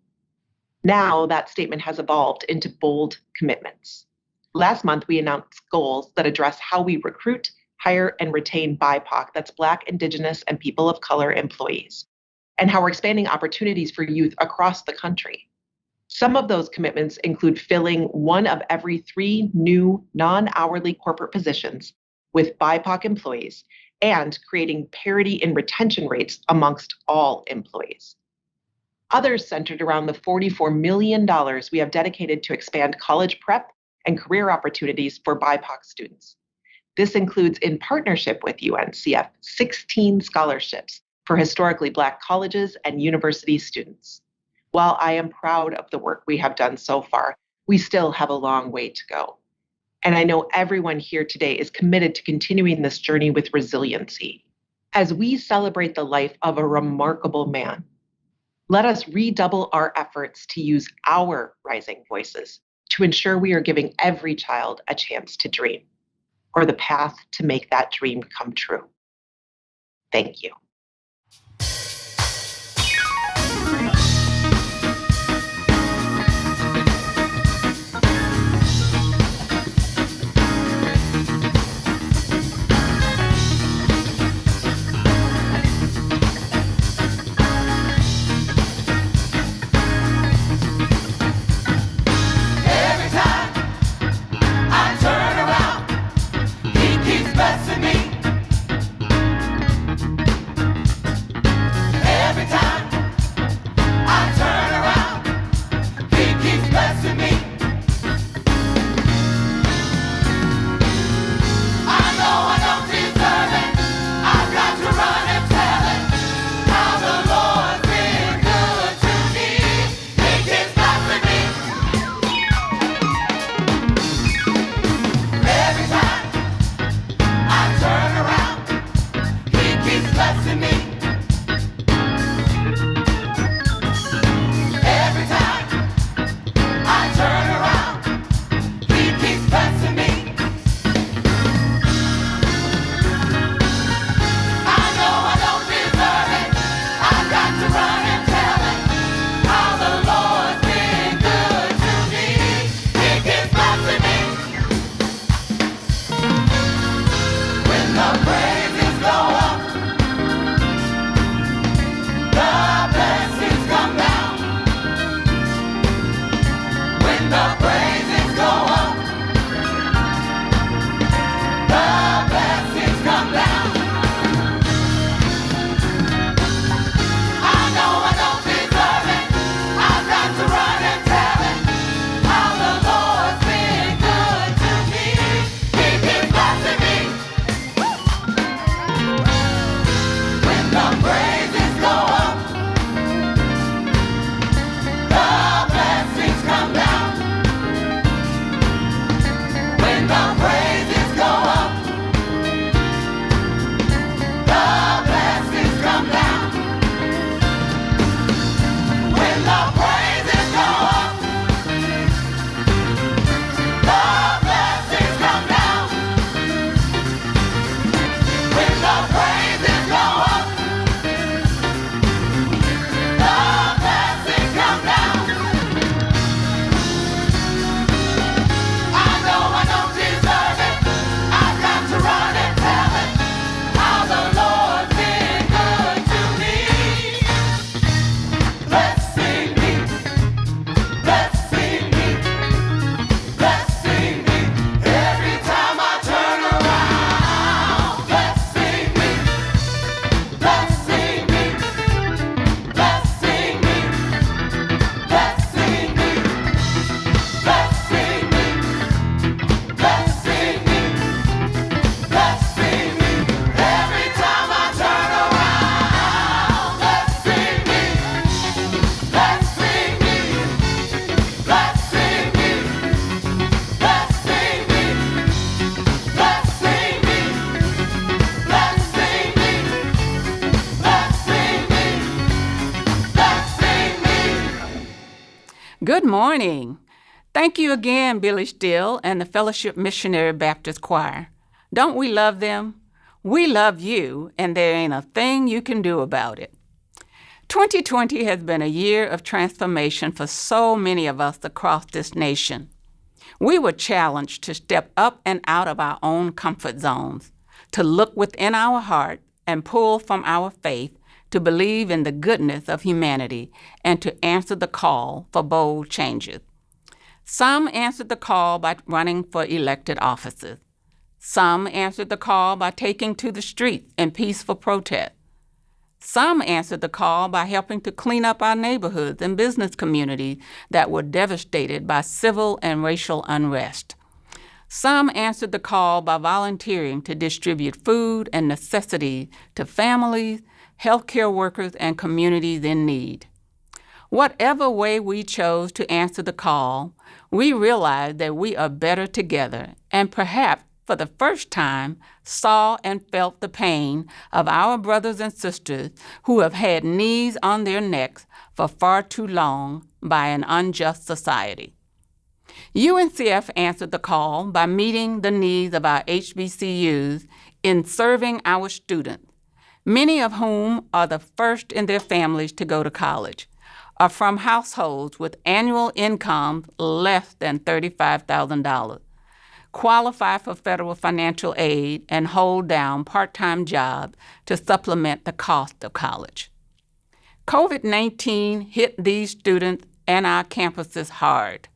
Now that statement has evolved into bold commitments. Last month, we announced goals that address how we recruit, hire, and retain BIPOC, that's Black, Indigenous, and people of color employees, and how we're expanding opportunities for youth across the country. Some of those commitments include filling 1 of every 3 new non-hourly corporate positions with BIPOC employees and creating parity in retention rates amongst all employees. Others centered around the $44 million we have dedicated to expand college prep and career opportunities for BIPOC students. This includes, in partnership with UNCF, 16 scholarships for historically Black colleges and university students. While I am proud of the work we have done so far, we still have a long way to go. And I know everyone here today is committed to continuing this journey with resiliency. As we celebrate the life of a remarkable man, let us redouble our efforts to use our rising voices to ensure we are giving every child a chance to dream, or the path to make that dream come true. Thank you. Good morning. Thank you again, Billy Steele and the Fellowship Missionary Baptist Choir. Don't we love them? We love you, and there ain't a thing you can do about it. 2020 has been a year of transformation for so many of us across this nation. We were challenged to step up and out of our own comfort zones, to look within our heart and pull from our faith to believe in the goodness of humanity and to answer the call for bold changes. Some answered the call by running for elected offices. Some answered the call by taking to the streets in peaceful protest. Some answered the call by helping to clean up our neighborhoods and business communities that were devastated by civil and racial unrest. Some answered the call by volunteering to distribute food and necessities to families, healthcare workers, and communities in need. Whatever way we chose to answer the call, we realized that we are better together and perhaps for the first time saw and felt the pain of our brothers and sisters who have had knees on their necks for far too long by an unjust society. UNCF answered the call by meeting the needs of our HBCUs in serving our students, many of whom are the first in their families to go to college, are from households with annual incomes less than $35,000, qualify for federal financial aid, and hold down part-time jobs to supplement the cost of college. COVID-19 hit these students and our campuses hard,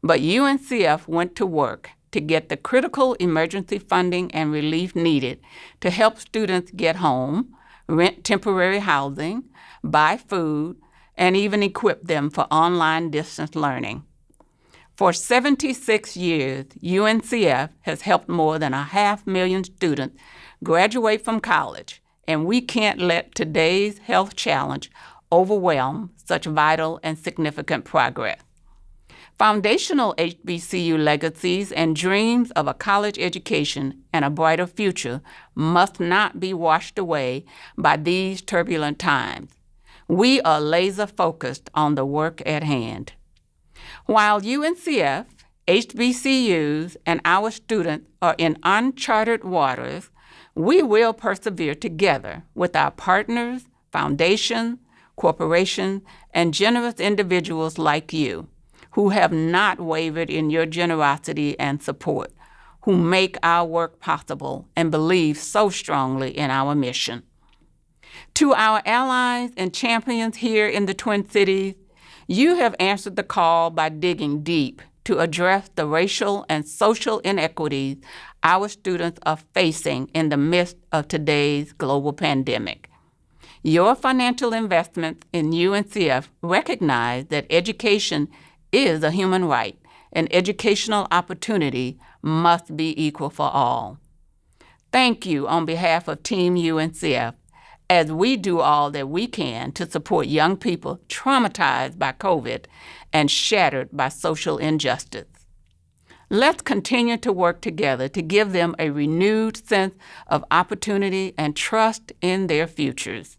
but UNCF went to work to get the critical emergency funding and relief needed to help students get home, rent temporary housing, buy food, and even equip them for online distance learning. For 76 years, UNCF has helped more than 500,000 students graduate from college, and we can't let today's health challenge overwhelm such vital and significant progress. Foundational HBCU legacies and dreams of a college education and a brighter future must not be washed away by these turbulent times. We are laser-focused on the work at hand. While UNCF, HBCUs, and our students are in uncharted waters, we will persevere together with our partners, foundations, corporations, and generous individuals like you, who have not wavered in your generosity and support, who make our work possible and believe so strongly in our mission. To our allies and champions here in the Twin Cities, you have answered the call by digging deep to address the racial and social inequities our students are facing in the midst of today's global pandemic. Your financial investments in UNCF recognize that education is a human right, and educational opportunity must be equal for all. Thank you on behalf of Team UNCF as we do all that we can to support young people traumatized by COVID and shattered by social injustice. Let's continue to work together to give them a renewed sense of opportunity and trust in their futures.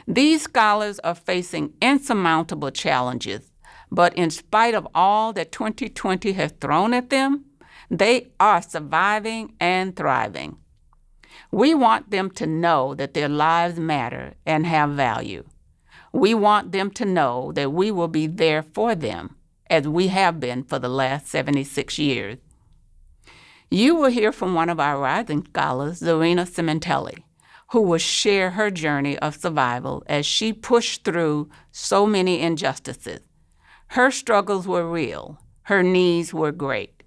These scholars are facing insurmountable challenges, but in spite of all that 2020 has thrown at them, they are surviving and thriving. We want them to know that their lives matter and have value. We want them to know that we will be there for them, as we have been for the last 76 years. You will hear from one of our rising scholars, Zarina Cementelli, who will share her journey of survival as she pushed through so many injustices. Her struggles were real. Her needs were great.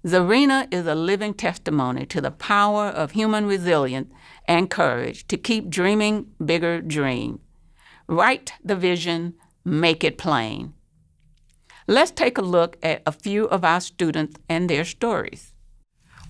Zarina is a living testimony to the power of human resilience and courage to keep dreaming bigger dreams. Write the vision, make it plain. Let's take a look at a few of our students and their stories.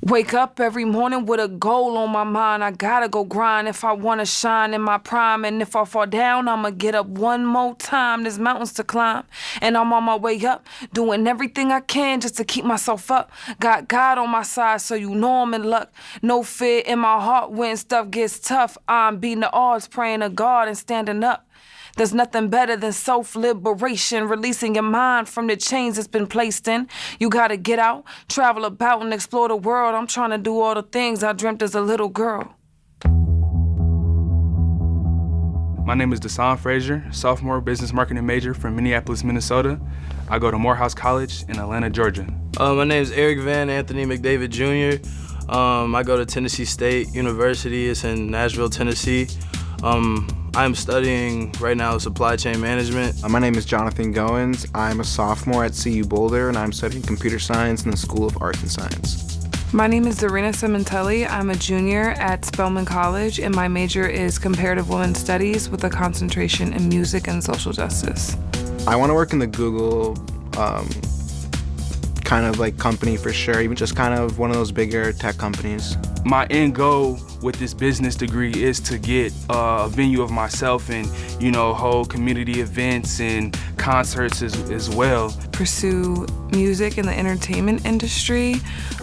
Wake up every morning with a goal on my mind. I gotta go grind if I wanna shine in my prime. And if I fall down, I'ma get up one more time. There's mountains to climb, and I'm on my way up, doing everything I can just to keep myself up. Got God on my side, so you know I'm in luck. No fear in my heart when stuff gets tough. I'm beating the odds, praying to God and standing up. There's nothing better than self-liberation, releasing your mind from the chains it's been placed in. You gotta get out, travel about, and explore the world. I'm trying to do all the things I dreamt as a little girl. My name is Desan Frazier, sophomore business marketing major from Minneapolis, Minnesota. I go to Morehouse College in Atlanta, Georgia. My name is Eric Van Anthony McDavid Jr. I go to Tennessee State University. It's in Nashville, Tennessee. I'm studying right now supply chain management. My name is Jonathan Goins. I'm a sophomore at CU Boulder, and I'm studying computer science in the School of Arts and Science. My name is Zarina Simontelli. I'm a junior at Spelman College, and my major is comparative women's studies with a concentration in music and social justice. I want to work in the Google kind of like company for sure, even just kind of one of those bigger tech companies. My end goal with this business degree is to get a venue of myself and, hold community events and concerts as well. Pursue music in the entertainment industry.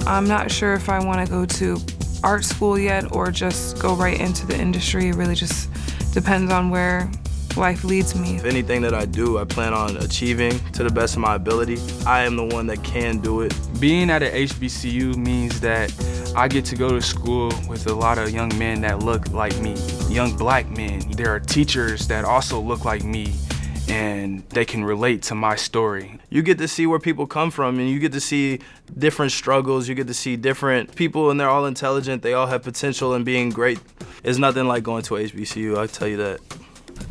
I'm not sure if I want to go to art school yet or just go right into the industry. It really just depends on where life leads me. If anything that I do, I plan on achieving to the best of my ability. I am the one that can do it. Being at an HBCU means that I get to go to school with a lot of young men that look like me, young black men. There are teachers that also look like me, and they can relate to my story. You get to see where people come from, and you get to see different struggles. You get to see different people, and they're all intelligent. They all have potential in being great. It's nothing like going to a HBCU, I'll tell you that.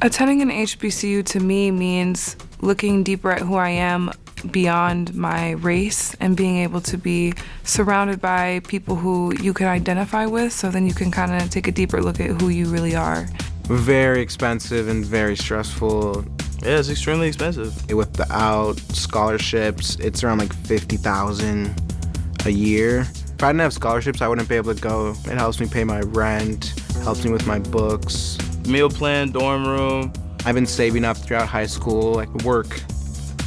Attending an HBCU to me means looking deeper at who I am beyond my race and being able to be surrounded by people who you can identify with, so then you can kind of take a deeper look at who you really are. Very expensive and very stressful. Yeah, it's extremely expensive. Without scholarships, it's around like $50,000 a year. If I didn't have scholarships, I wouldn't be able to go. It helps me pay my rent, helps me with my books. Meal plan, dorm room. I've been saving up throughout high school, like work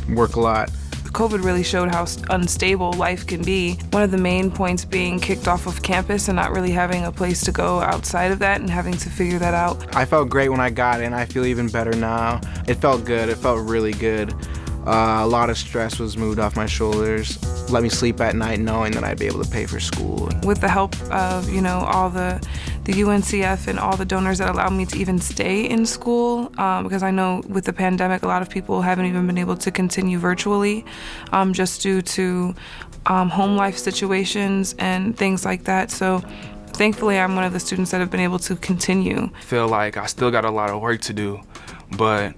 a lot. COVID really showed how unstable life can be. One of the main points being kicked off of campus and not really having a place to go outside of that and having to figure that out. I felt great when I got in. I feel even better now. It felt good. It felt really good. A lot of stress was moved off my shoulders. Let me sleep at night knowing that I'd be able to pay for school. With the help of, all the UNCF and all the donors that allowed me to even stay in school, because I know with the pandemic, a lot of people haven't even been able to continue virtually just due to home life situations and things like that. So thankfully, I'm one of the students that have been able to continue. I feel like I still got a lot of work to do, but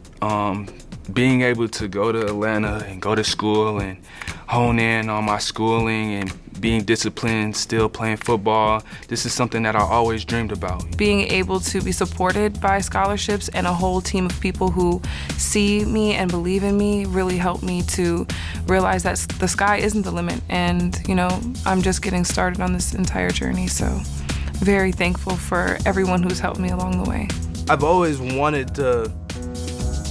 being able to go to Atlanta and go to school and hone in on my schooling and being disciplined, still playing football, this is something that I always dreamed about. Being able to be supported by scholarships and a whole team of people who see me and believe in me really helped me to realize that the sky isn't the limit. And, I'm just getting started on this entire journey. So very thankful for everyone who's helped me along the way. I've always wanted to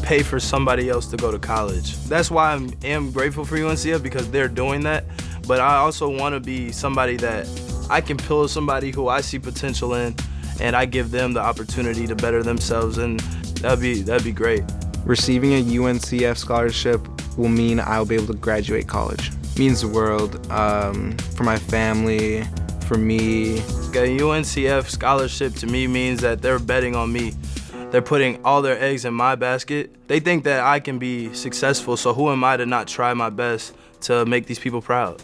pay for somebody else to go to college. That's why I am grateful for UNCF, because they're doing that. But I also want to be somebody that I can pull somebody who I see potential in, and I give them the opportunity to better themselves, and that'd be great. Receiving a UNCF scholarship will mean I'll be able to graduate college. It means the world for my family, for me. A UNCF scholarship to me means that they're betting on me. They're putting all their eggs in my basket. They think that I can be successful, so who am I to not try my best to make these people proud?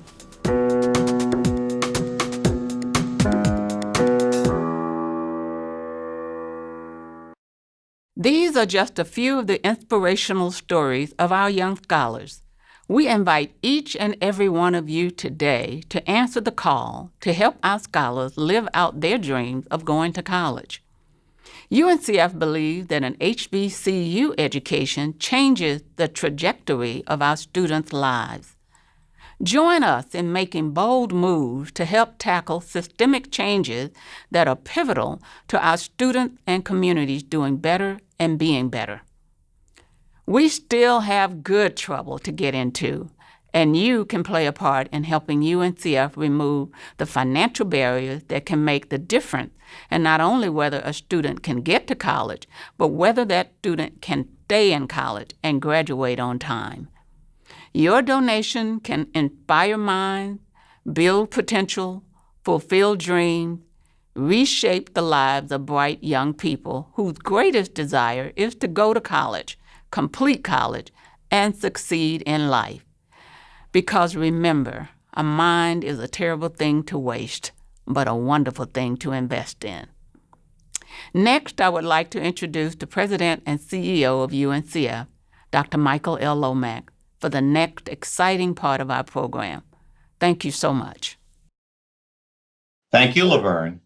These are just a few of the inspirational stories of our young scholars. We invite each and every one of you today to answer the call to help our scholars live out their dreams of going to college. UNCF believes that an HBCU education changes the trajectory of our students' lives. Join us in making bold moves to help tackle systemic changes that are pivotal to our students and communities doing better and being better. We still have good trouble to get into, And you can play a part in helping UNCF remove the financial barriers that can make the difference in not only whether a student can get to college, but whether that student can stay in college and graduate on time. Your donation can inspire minds, build potential, fulfill dreams, reshape the lives of bright young people whose greatest desire is to go to college, complete college, and succeed in life. Because remember, a mind is a terrible thing to waste, but a wonderful thing to invest in. Next, I would like to introduce the President and CEO of UNCF, Dr. Michael L. Lomax, for the next exciting part of our program. Thank you so much. Thank you, Laverne.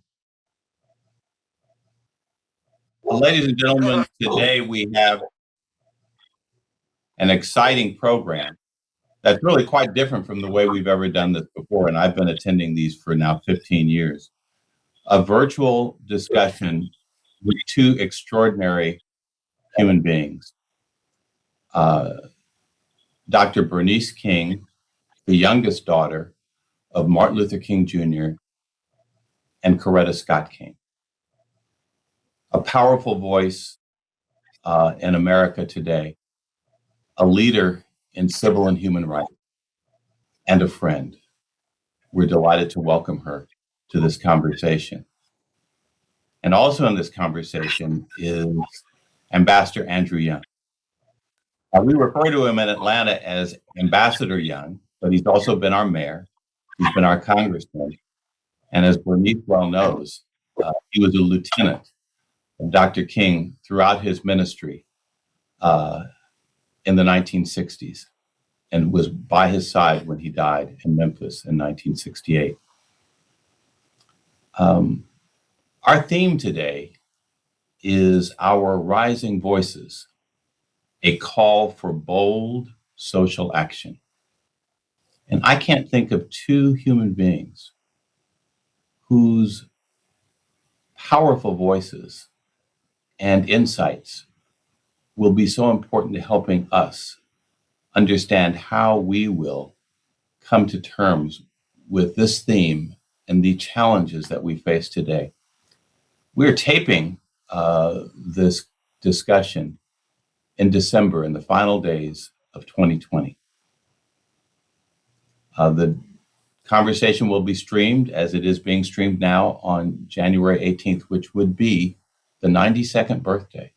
Well, ladies and gentlemen, today we have an exciting program that's really quite different from the way we've ever done this before, and I've been attending these for now 15 years. A virtual discussion with two extraordinary human beings. Dr. Bernice King, the youngest daughter of Martin Luther King Jr. and Coretta Scott King. A powerful voice in America today, a leader in civil and human rights, and a friend. We're delighted to welcome her to this conversation. And also in this conversation is Ambassador Andrew Young. We refer to him in Atlanta as Ambassador Young, but he's also been our mayor, he's been our congressman, and as Bernice well knows, he was a lieutenant of Dr. King throughout his ministry in the 1960s and was by his side when he died in Memphis in 1968. Our theme today is Our Rising Voices, a call for bold social action. And I can't think of two human beings whose powerful voices and insights will be so important to helping us understand how we will come to terms with this theme and the challenges that we face today. We're taping this discussion in December, in the final days of 2020. The conversation will be streamed, as it is being streamed now, on January 18th, which would be the 92nd birthday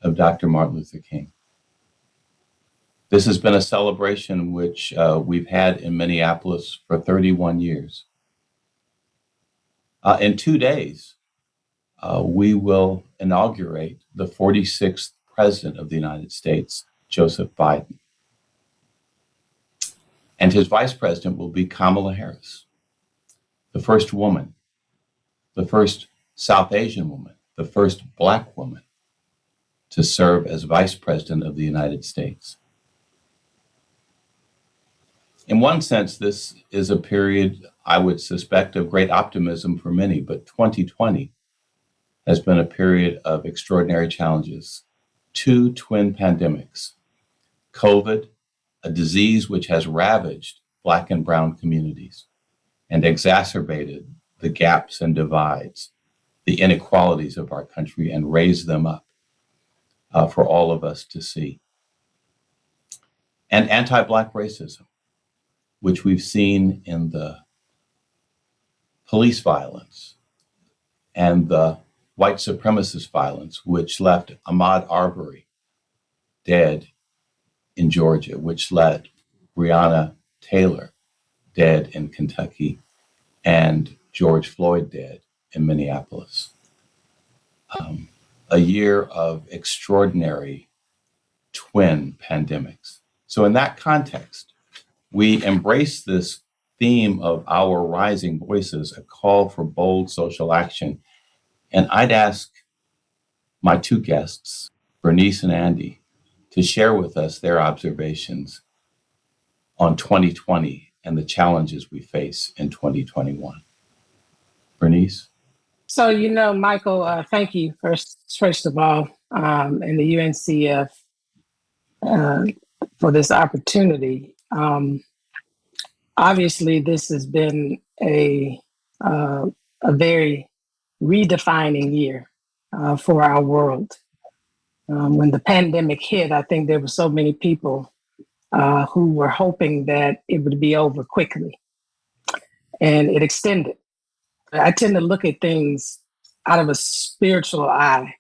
of Dr. Martin Luther King. This has been a celebration which we've had in Minneapolis for 31 years. In 2 days, we will inaugurate the 46th President of the United States, Joseph Biden. And his vice president will be Kamala Harris, the first woman, the first South Asian woman, the first Black woman to serve as vice president of the United States. In one sense, this is a period, I would suspect, of great optimism for many, but 2020 has been a period of extraordinary challenges. 2 twin pandemics, COVID, a disease which has ravaged Black and brown communities and exacerbated the gaps and divides, the inequalities of our country, and raised them up for all of us to see. And anti-Black racism, which we've seen in the police violence and the white supremacist violence, which left Ahmaud Arbery dead in Georgia, which led Breonna Taylor dead in Kentucky, and George Floyd dead in Minneapolis. A year of extraordinary twin pandemics. So in that context, we embrace this theme of Our Rising Voices, a call for bold social action. And I'd ask my two guests, Bernice and Andy, to share with us their observations on 2020 and the challenges we face in 2021. Bernice? So, Michael, thank you first of all, and the UNCF for this opportunity. Obviously, this has been a very redefining year for our world. When the pandemic hit, I think there were so many people who were hoping that it would be over quickly, and it extended. I tend to look at things out of a spiritual eye.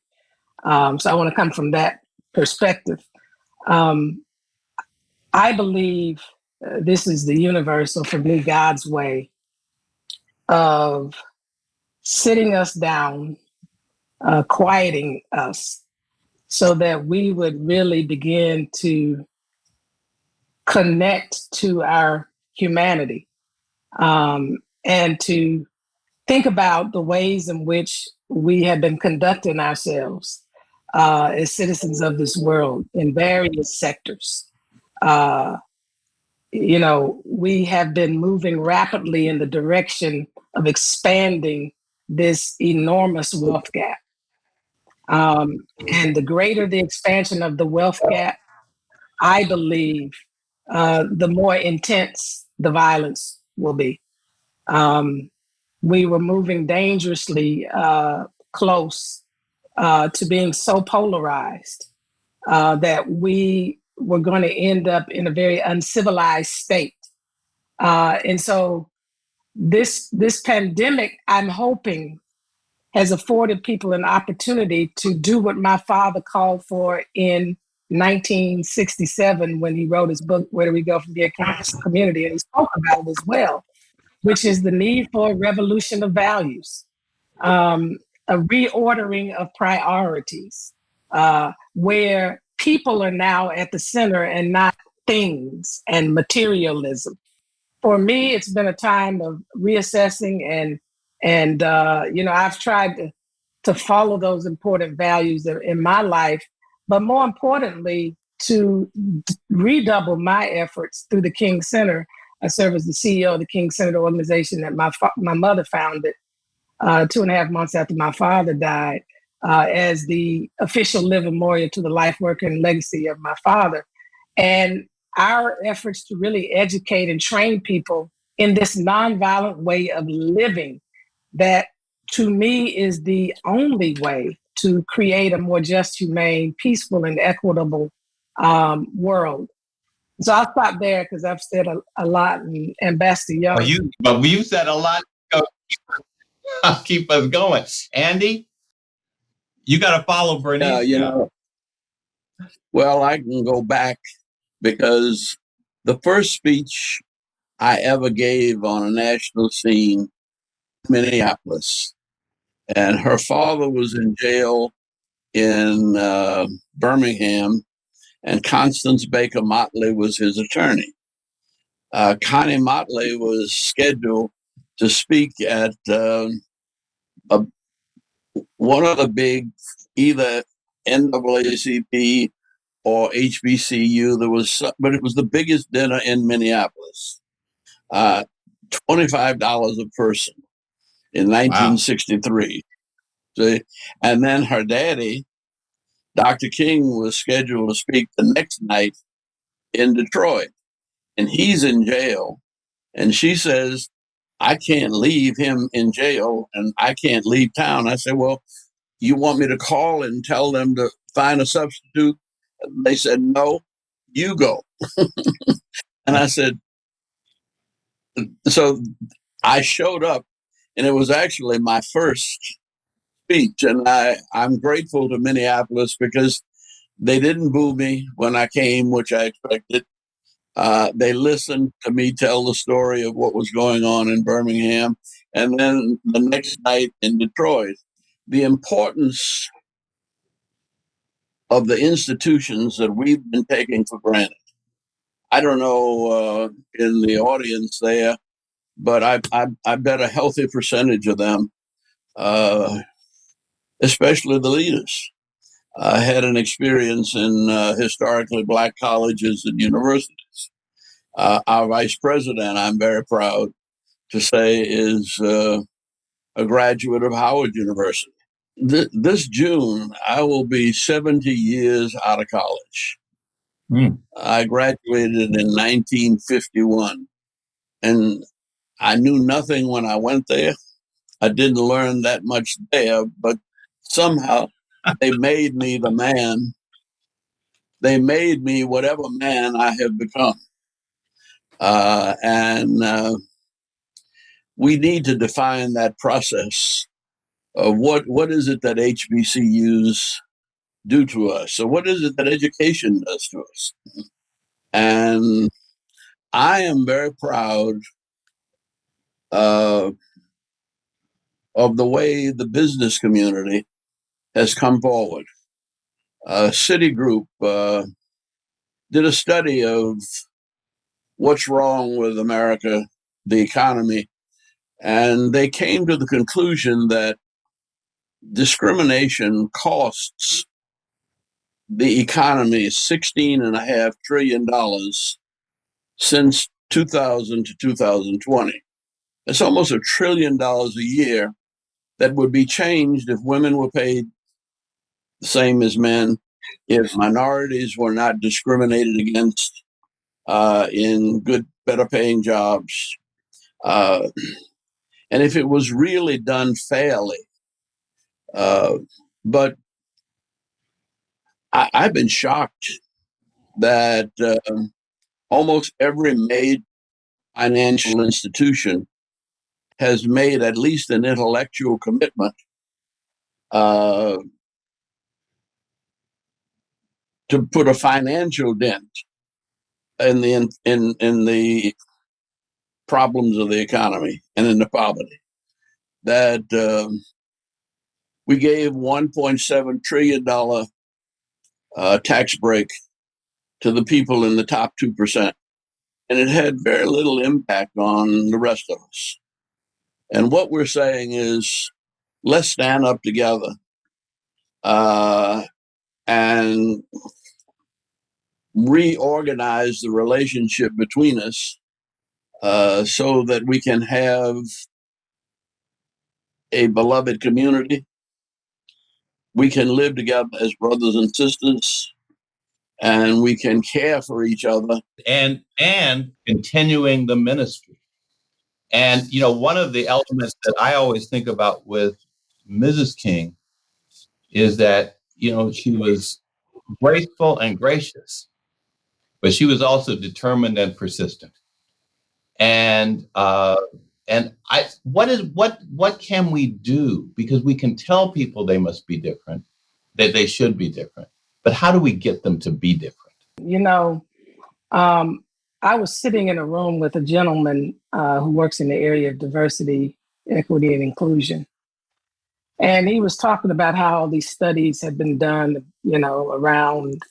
So I want to come from that perspective. I believe this is the universal, for me, God's way of sitting us down, quieting us, so that we would really begin to connect to our humanity, and to think about the ways in which we have been conducting ourselves as citizens of this world in various sectors. We have been moving rapidly in the direction of expanding this enormous wealth gap. And the greater the expansion of the wealth gap, I believe, the more intense the violence will be. We were moving dangerously close to being so polarized that we were going to end up in a very uncivilized state. And so this pandemic, I'm hoping, has afforded people an opportunity to do what my father called for in 1967 when he wrote his book, Where Do We Go From Here, Community? And he spoke about it as well, which is the need for a revolution of values, a reordering of priorities, where people are now at the center and not things and materialism. For me, it's been a time of reassessing and I've tried to follow those important values in my life, but more importantly, to redouble my efforts through the King Center. I serve as the CEO of the King Center organization that my mother founded 2.5 months after my father died, as the official living memorial to the life, work, and legacy of my father. And our efforts to really educate and train people in this nonviolent way of living that, to me, is the only way to create a more just, humane, peaceful, and equitable world. So I'll stop there because I've said a lot. And Ambassador Young. But you've said a lot. Keep us going. Andy, you got to follow Bernice. Well, I can go back because the first speech I ever gave on a national scene, Minneapolis, and her father was in jail in Birmingham, and Constance Baker Motley was his attorney. Connie Motley was scheduled to speak at one of the big, either NAACP or HBCU. But it was the biggest dinner in Minneapolis. $25 a person in 1963. Wow. See? And then her daddy, Dr. King, was scheduled to speak the next night in Detroit, and he's in jail. And she says, I can't leave him in jail and I can't leave town. I said, well, you want me to call and tell them to find a substitute? They said, no, you go. And I said, so I showed up, and it was actually my first speech. And I'm grateful to Minneapolis because they didn't boo me when I came, which I expected. They listened to me tell the story of what was going on in Birmingham. And then the next night in Detroit, the importance of the institutions that we've been taking for granted. I don't know in the audience there, but I bet a healthy percentage of them, especially the leaders, had an experience in historically Black colleges and universities. Our vice president, I'm very proud to say, is a graduate of Howard University. This June, I will be 70 years out of college. I graduated in 1951, and I knew nothing when I went there. I didn't learn that much there, but somehow they made me the man. They made me whatever man I have become. And we need to define that process of what is it that HBCUs do to us? So what is it that education does to us? And I am very proud of the way the business community has come forward. Citigroup did a study of what's wrong with America, the economy, and they came to the conclusion that discrimination costs the economy $16.5 trillion since 2000 to 2020. It's almost $1 trillion a year that would be changed if women were paid the same as men, if minorities were not discriminated against in good, better paying jobs, and if it was really done fairly. But I've been shocked that almost every major financial institution has made at least an intellectual commitment to put a financial dent in the problems of the economy and in the poverty. That we gave $1.7 trillion tax break to the people in the top 2%, and it had very little impact on the rest of us. And what we're saying is, let's stand up together and reorganize the relationship between us so that we can have a beloved community. We can live together as brothers and sisters, and we can care for each other. And continuing the ministry. And, you know, one of the elements that I always think about with Mrs. King is that, you know, she was graceful and gracious, but she was also determined and persistent. And what can we do? Because we can tell people they must be different, that they should be different, but how do we get them to be different? You know, I was sitting in a room with a gentleman who works in the area of diversity, equity, and inclusion. And he was talking about how all these studies had been done, you know, around,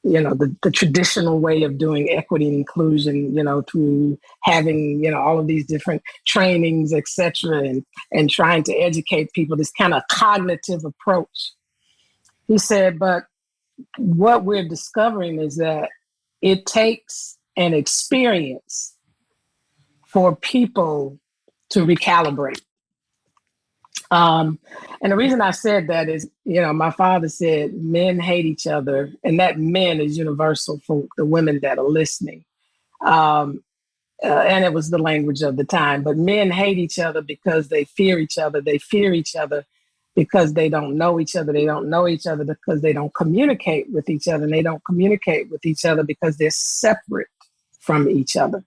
you know, the traditional way of doing equity and inclusion, you know, through having, you know, all of these different trainings, et cetera, and trying to educate people, this kind of cognitive approach. He said, but what we're discovering is that it takes an experience for people to recalibrate. And the reason I said that is, you know, my father said men hate each other, and that men is universal for the women that are listening. And it was the language of the time, but men hate each other because they fear each other. They fear each other because they don't know each other. They don't know each other because they don't communicate with each other. And they don't communicate with each other because they're separate from each other.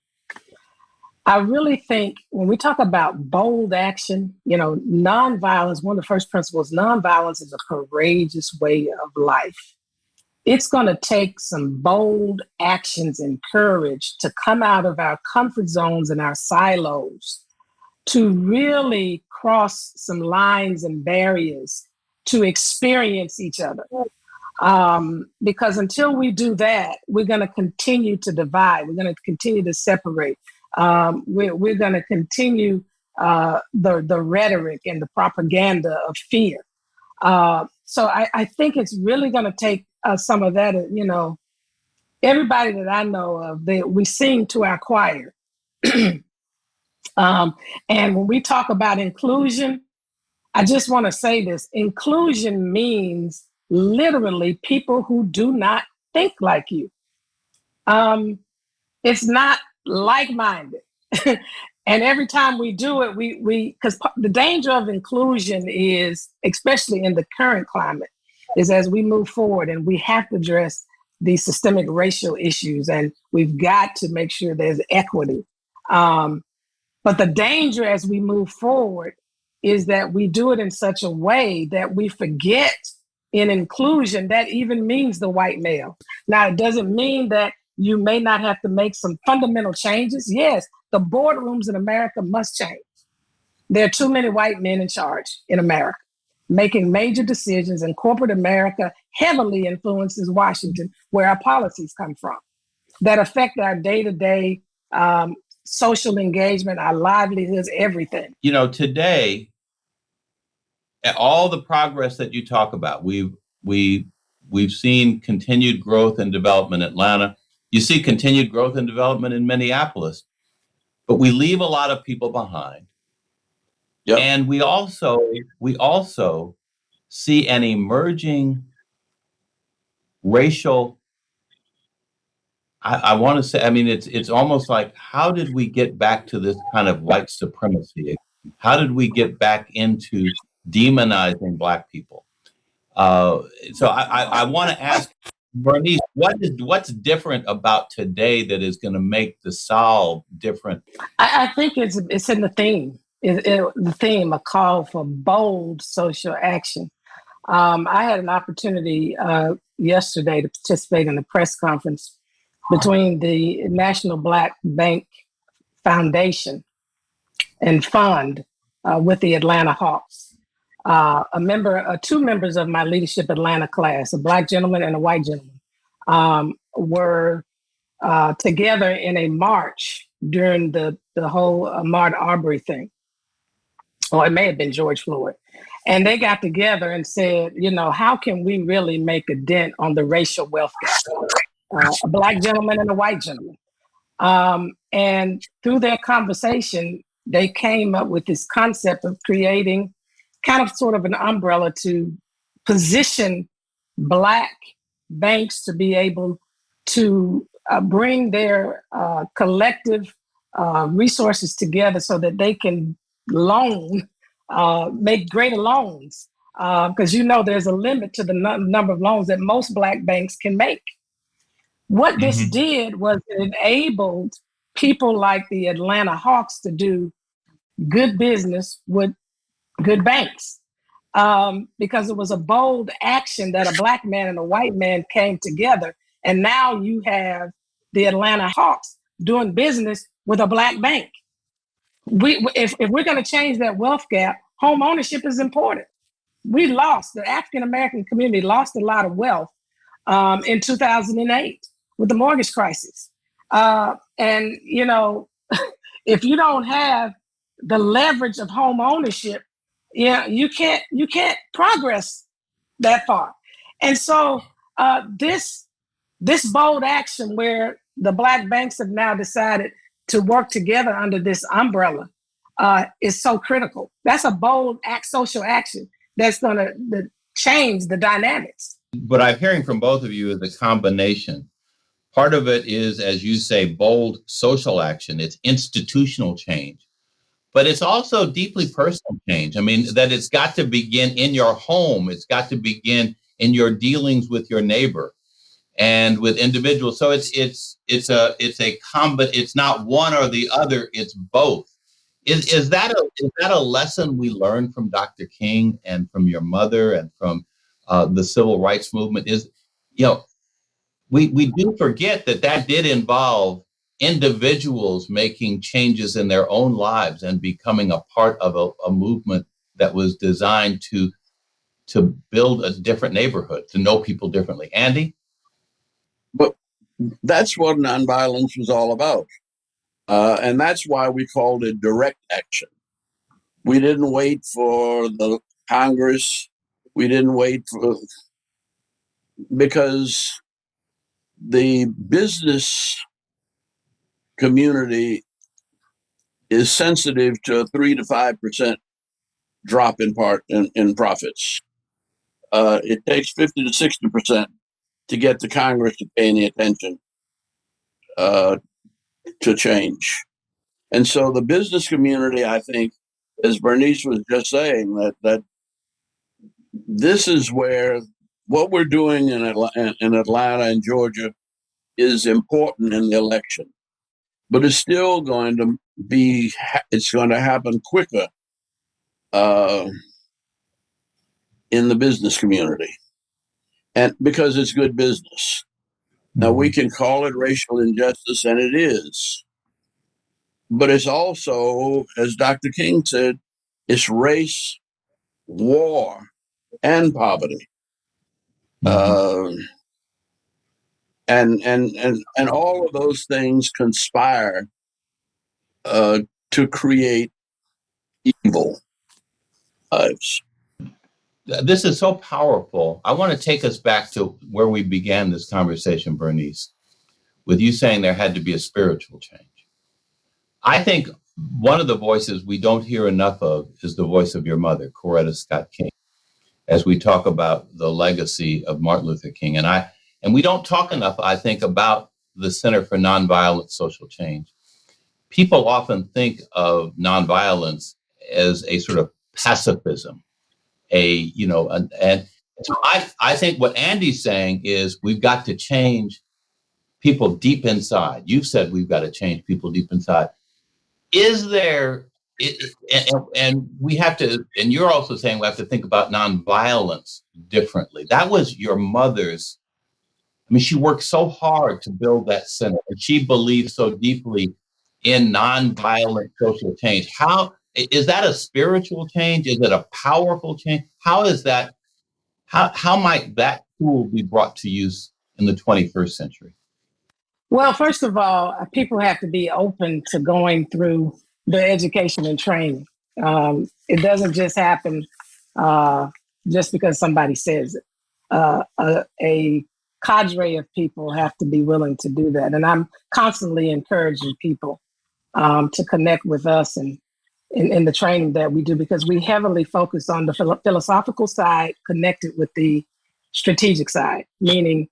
I really think when we talk about bold action, you know, nonviolence, one of the first principles, nonviolence is a courageous way of life. It's going to take some bold actions and courage to come out of our comfort zones and our silos to really cross some lines and barriers to experience each other. Because until we do that, we're going to continue to divide. We're going to continue to separate. We're going to continue the rhetoric and the propaganda of fear. So I think it's really going to take some of that, you know, everybody that I know of, we sing to our choir. And when we talk about inclusion, I just want to say this. Inclusion means literally people who do not think like you. It's not like-minded. And every time we do it, because the danger of inclusion is, especially in the current climate, is as we move forward and we have to address these systemic racial issues, and we've got to make sure there's equity. But the danger as we move forward is that we do it in such a way that we forget in inclusion that even means the white male. Now, it doesn't mean that you may not have to make some fundamental changes. Yes, the boardrooms in America must change. There are too many white men in charge in America, making major decisions, and corporate America heavily influences Washington, where our policies come from, that affect our day-to-day social engagement, our livelihoods, everything. You know, today, all the progress that you talk about, we've seen continued growth and development in Atlanta. You see continued growth and development in Minneapolis, but we leave a lot of people behind. Yep. And we also see an emerging racial, I want to say, I mean, it's almost like, how did we get back to this kind of white supremacy? How did we get back into demonizing Black people? So I want to ask Bernice, what's different about today that is going to make the solve different? I think it's in the theme. The theme, a call for bold social action. I had an opportunity yesterday to participate in a press conference between the National Black Bank Foundation and Fund with the Atlanta Hawks. Two members of my Leadership Atlanta class, a Black gentleman and a white gentleman, were together in a march during the whole Ahmaud Arbery thing. Or it may have been George Floyd. And they got together and said, you know, how can we really make a dent on the racial wealth gap? A Black gentleman and a white gentleman. And through their conversation, they came up with this concept of creating kind of sort of an umbrella to position Black banks to be able to bring their collective resources together so that they can make greater loans. Because there's a limit to the number of loans that most Black banks can make. What this did was it enabled people like the Atlanta Hawks to do good business with good banks, because it was a bold action that a Black man and a white man came together. And now you have the Atlanta Hawks doing business with a Black bank. If we're going to change that wealth gap, home ownership is important. The African-American community lost a lot of wealth in 2008 with the mortgage crisis. And, if you don't have the leverage of home ownership, you can't progress that far. And so this bold action where the Black banks have now decided to work together under this umbrella is so critical. That's a bold social action that's going to change the dynamics. What I'm hearing from both of you is a combination. Part of it is, as you say, bold social action. It's institutional change. But it's also deeply personal change. I mean, that it's got to begin in your home. It's got to begin in your dealings with your neighbor and with individuals. So it's not one or the other. It's both. Is that a lesson we learned from Dr. King and from your mother and from the civil rights movement? We do forget that did involve individuals making changes in their own lives and becoming a part of a movement that was designed to build a different neighborhood, to know people differently. Andy? But that's what nonviolence was all about. And that's why we called it direct action. We didn't wait for the Congress. We didn't wait because the business community is sensitive to a 3 to 5% drop in profits. It takes 50 to 60% to get the Congress to pay any attention to change. And so the business community, I think, as Bernice was just saying, that this is where what we're doing in Atlanta and Georgia is important in the election, but it's still going to happen quicker in the business community, and because it's good business. Now, we can call it racial injustice, and it is, but it's also, as Dr. King said, it's race, war, and poverty. And all of those things conspire to create evil lives. This is so powerful. I want to take us back to where we began this conversation, Bernice, with you saying there had to be a spiritual change. I think one of the voices we don't hear enough of is the voice of your mother, Coretta Scott King, as we talk about the legacy of Martin Luther King. And we don't talk enough, I think, about the Center for Nonviolent Social Change. People often think of nonviolence as a sort of pacifism, and so I think what Andy's saying is we've got to change people deep inside. You've said we've got to change people deep inside. Is there, and we have to, and you're also saying we have to think about nonviolence differently. That was your mother's, she worked so hard to build that center, and she believed so deeply in nonviolent social change. How is that a spiritual change? Is it a powerful change? How is that? How might that tool be brought to use in the 21st century? Well, first of all, people have to be open to going through the education and training. It doesn't just happen just because somebody says it. A cadre of people have to be willing to do that. And I'm constantly encouraging people to connect with us and in the training that we do, because we heavily focus on the philosophical side connected with the strategic side, meaning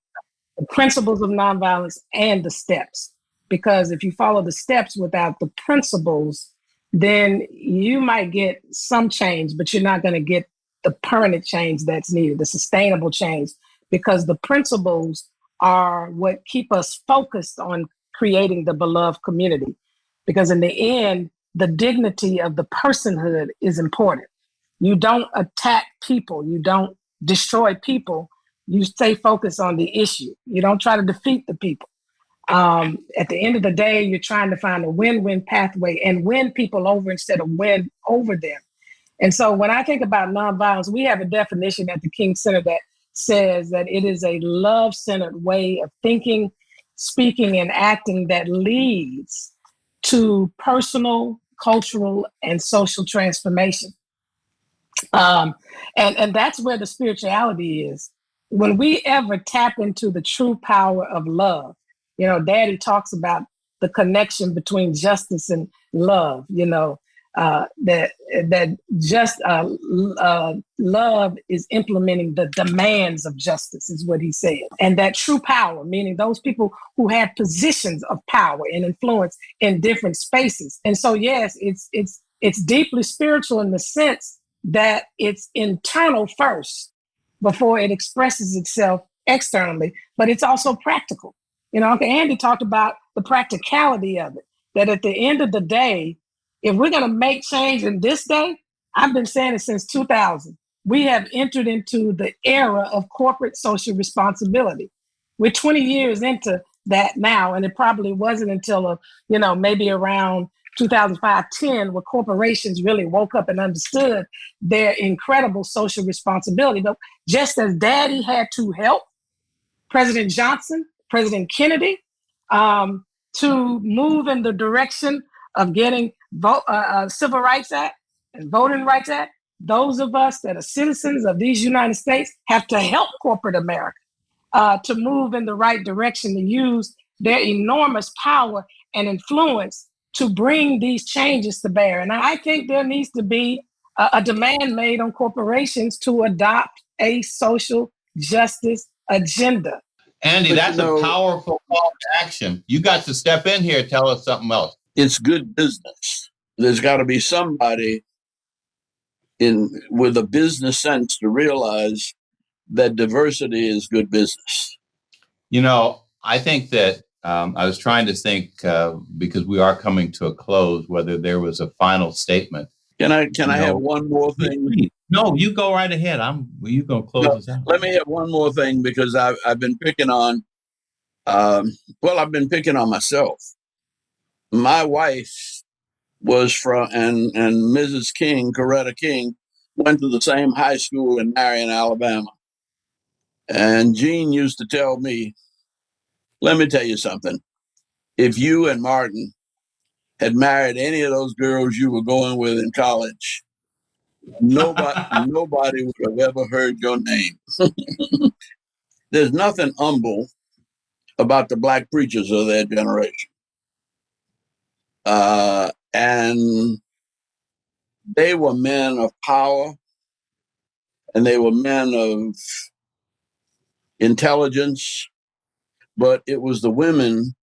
the principles of nonviolence and the steps. Because if you follow the steps without the principles, then you might get some change, but you're not going to get the permanent change that's needed, the sustainable change, because the principles are what keep us focused on creating the beloved community. Because in the end, the dignity of the personhood is important. You don't attack people. You don't destroy people. You stay focused on the issue. You don't try to defeat the people. At the end of the day, you're trying to find a win-win pathway and win people over instead of win over them. And so when I think about nonviolence, we have a definition at the King Center that says that it is a love-centered way of thinking, speaking, and acting that leads to personal, cultural, and social transformation. And that's where the spirituality is. When we ever tap into the true power of love, Daddy talks about the connection between justice and love, that just love is implementing the demands of justice, is what he said. And that true power, meaning those people who have positions of power and influence in different spaces. And so, yes, it's deeply spiritual in the sense that it's internal first before it expresses itself externally, but it's also practical. Uncle Andy talked about the practicality of it, that at the end of the day, if we're going to make change in this day, I've been saying it since 2000, we have entered into the era of corporate social responsibility. We're 20 years into that now, and it probably wasn't until, maybe around 2005-10 where corporations really woke up and understood their incredible social responsibility. But just as Daddy had to help President Johnson, President Kennedy, to move in the direction of getting Civil Rights Act and Voting Rights Act, those of us that are citizens of these United States have to help corporate America to move in the right direction, to use their enormous power and influence to bring these changes to bear. And I think there needs to be a demand made on corporations to adopt a social justice agenda. Andy, But, that's you know, a powerful call to action. You got to step in here and tell us something else. it's good business. There's got to be somebody with a business sense to realize that diversity is good business. You know, I think that I was trying to think because we are coming to a close, whether there was a final statement. Can I have one more thing? No, you go right ahead. You gonna close this out? Let me have one more thing because I've been picking on. I've been picking on myself. My wife was from and Mrs. King, Coretta King, went to the same high school in Marion, Alabama. And Jean used to tell me, let me tell you something. If you and Martin had married any of those girls you were going with in college, nobody would have ever heard your name. There's nothing humble about the black preachers of that generation. And they were men of power, and they were men of intelligence, but it was the women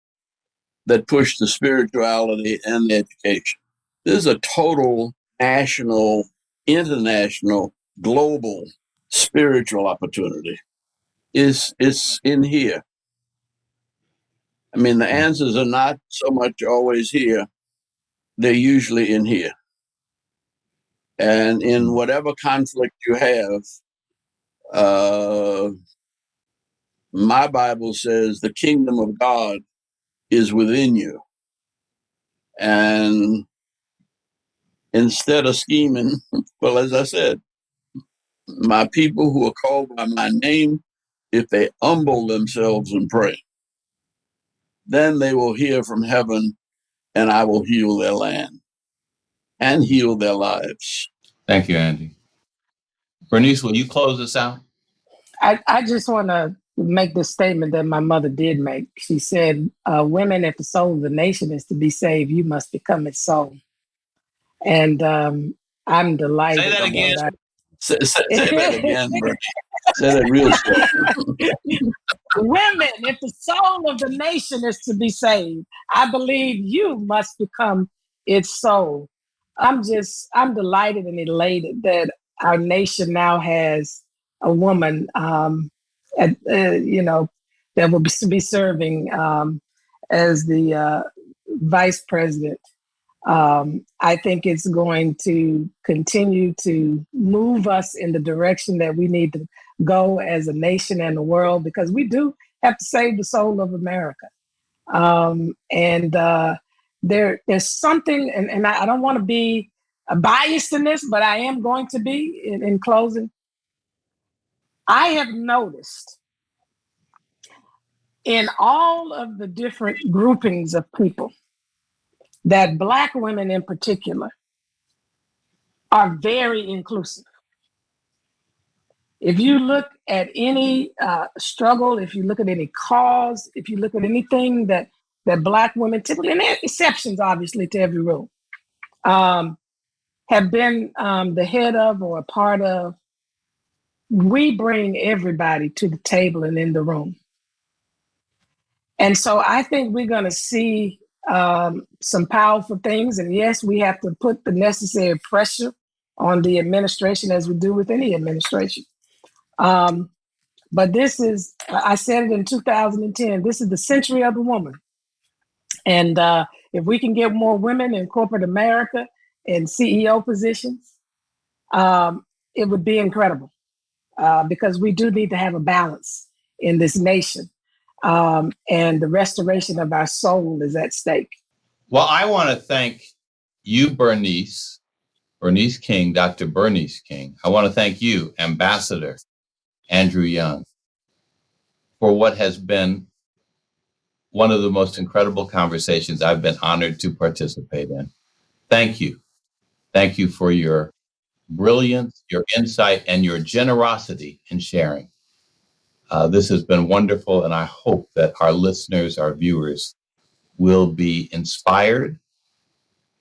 that pushed the spirituality and the education. This is a total national, international, global spiritual opportunity. It's in here. I mean, the answers are not so much always here. They're usually in here. And in whatever conflict you have, my Bible says the kingdom of God is within you. And instead of scheming, well, as I said, my people who are called by my name, if they humble themselves and pray, then they will hear from heaven and I will heal their land and heal their lives. Thank you, Andy. Bernice, will you close us out? I just want to make this statement that my mother did make. She said, women, if the soul of the nation is to be saved, you must become its soul. And I'm delighted. Say that again. Say that again, Bernice. Say that real slow. Women, if the soul of the nation is to be saved, I believe you must become its soul. I'm delighted and elated that our nation now has a woman, that will be serving as the vice president. I think it's going to continue to move us in the direction that we need to go as a nation and the world, because we do have to save the soul of America. There's something, and I don't want to be biased in this, but I am going to be in closing. I have noticed in all of the different groupings of people that Black women in particular are very inclusive. If you look at any struggle, if you look at any cause, if you look at anything that Black women typically, and there are exceptions obviously to every rule, have been the head of or a part of, we bring everybody to the table and in the room. And so I think we're going to see some powerful things. And yes, we have to put the necessary pressure on the administration, as we do with any administration. But this is, I said it in 2010, this is the century of the woman. And if we can get more women in corporate America in CEO positions, it would be incredible, because we do need to have a balance in this nation. And the restoration of our soul is at stake. Well, I want to thank you, Bernice King, Dr. Bernice King. I want to thank you, Ambassador Andrew Young, for what has been one of the most incredible conversations I've been honored to participate in. Thank you. Thank you for your brilliance, your insight, and your generosity in sharing. This has been wonderful, and I hope that our listeners, our viewers, will be inspired,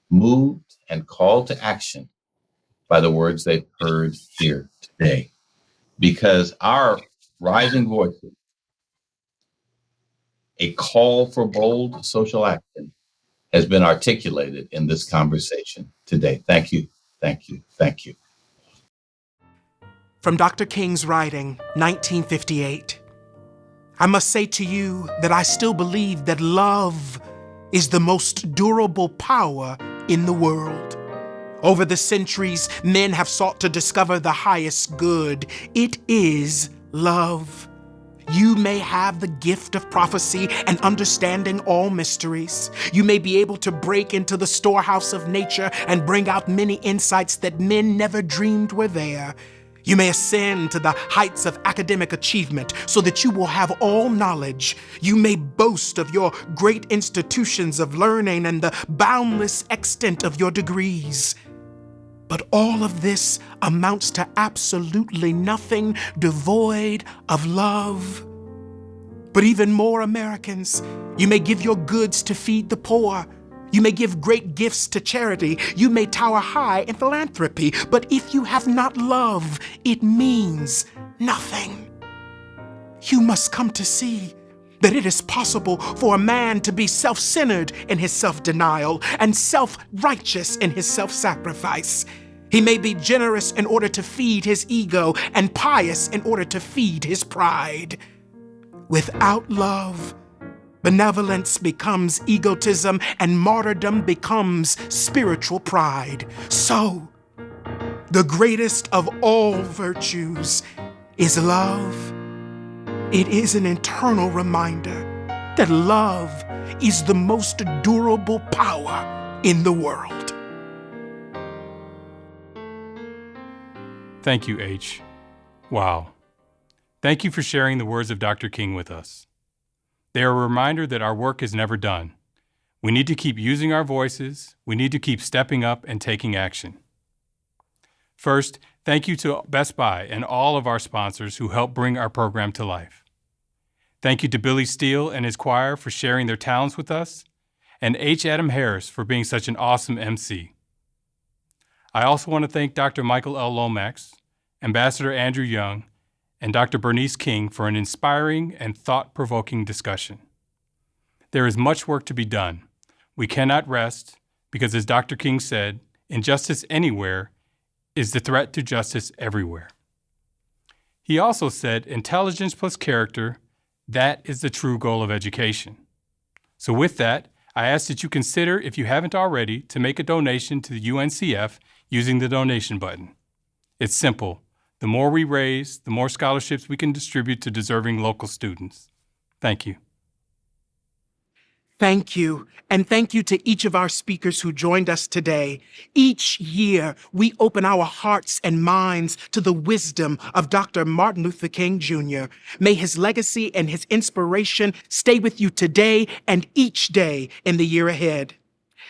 moved, and called to action by the words they've heard here today. Because our rising voices A call for bold social action has been articulated in this conversation today. Thank you, thank you, thank you. From Dr. King's writing, 1958. I must say to you that I still believe that love is the most durable power in the world. Over the centuries, men have sought to discover the highest good. It is love. You may have the gift of prophecy and understanding all mysteries. You may be able to break into the storehouse of nature and bring out many insights that men never dreamed were there. You may ascend to the heights of academic achievement so that you will have all knowledge. You may boast of your great institutions of learning and the boundless extent of your degrees. But all of this amounts to absolutely nothing devoid of love. But even more Americans, you may give your goods to feed the poor. You may give great gifts to charity. You may tower high in philanthropy. But if you have not love, it means nothing. You must come to see that it is possible for a man to be self-centered in his self-denial and self-righteous in his self-sacrifice. He may be generous in order to feed his ego and pious in order to feed his pride. Without love, benevolence becomes egotism and martyrdom becomes spiritual pride. So, the greatest of all virtues is love. It is an eternal reminder that love is the most durable power in the world. Thank you, H. Wow. Thank you for sharing the words of Dr. King with us. They are a reminder that our work is never done. We need to keep using our voices. We need to keep stepping up and taking action. First, thank you to Best Buy and all of our sponsors who help bring our program to life. Thank you to Billy Steele and his choir for sharing their talents with us, and H. Adam Harris for being such an awesome MC. I also want to thank Dr. Michael L. Lomax, Ambassador Andrew Young, and Dr. Bernice King for an inspiring and thought-provoking discussion. There is much work to be done. We cannot rest because, as Dr. King said, injustice anywhere is the threat to justice everywhere. He also said, intelligence plus character, that is the true goal of education. So with that, I ask that you consider, if you haven't already, to make a donation to the UNCF using the donation button. It's simple. The more we raise, the more scholarships we can distribute to deserving local students. Thank you. Thank you, and thank you to each of our speakers who joined us today. Each year, we open our hearts and minds to the wisdom of Dr. Martin Luther King Jr. May his legacy and his inspiration stay with you today and each day in the year ahead.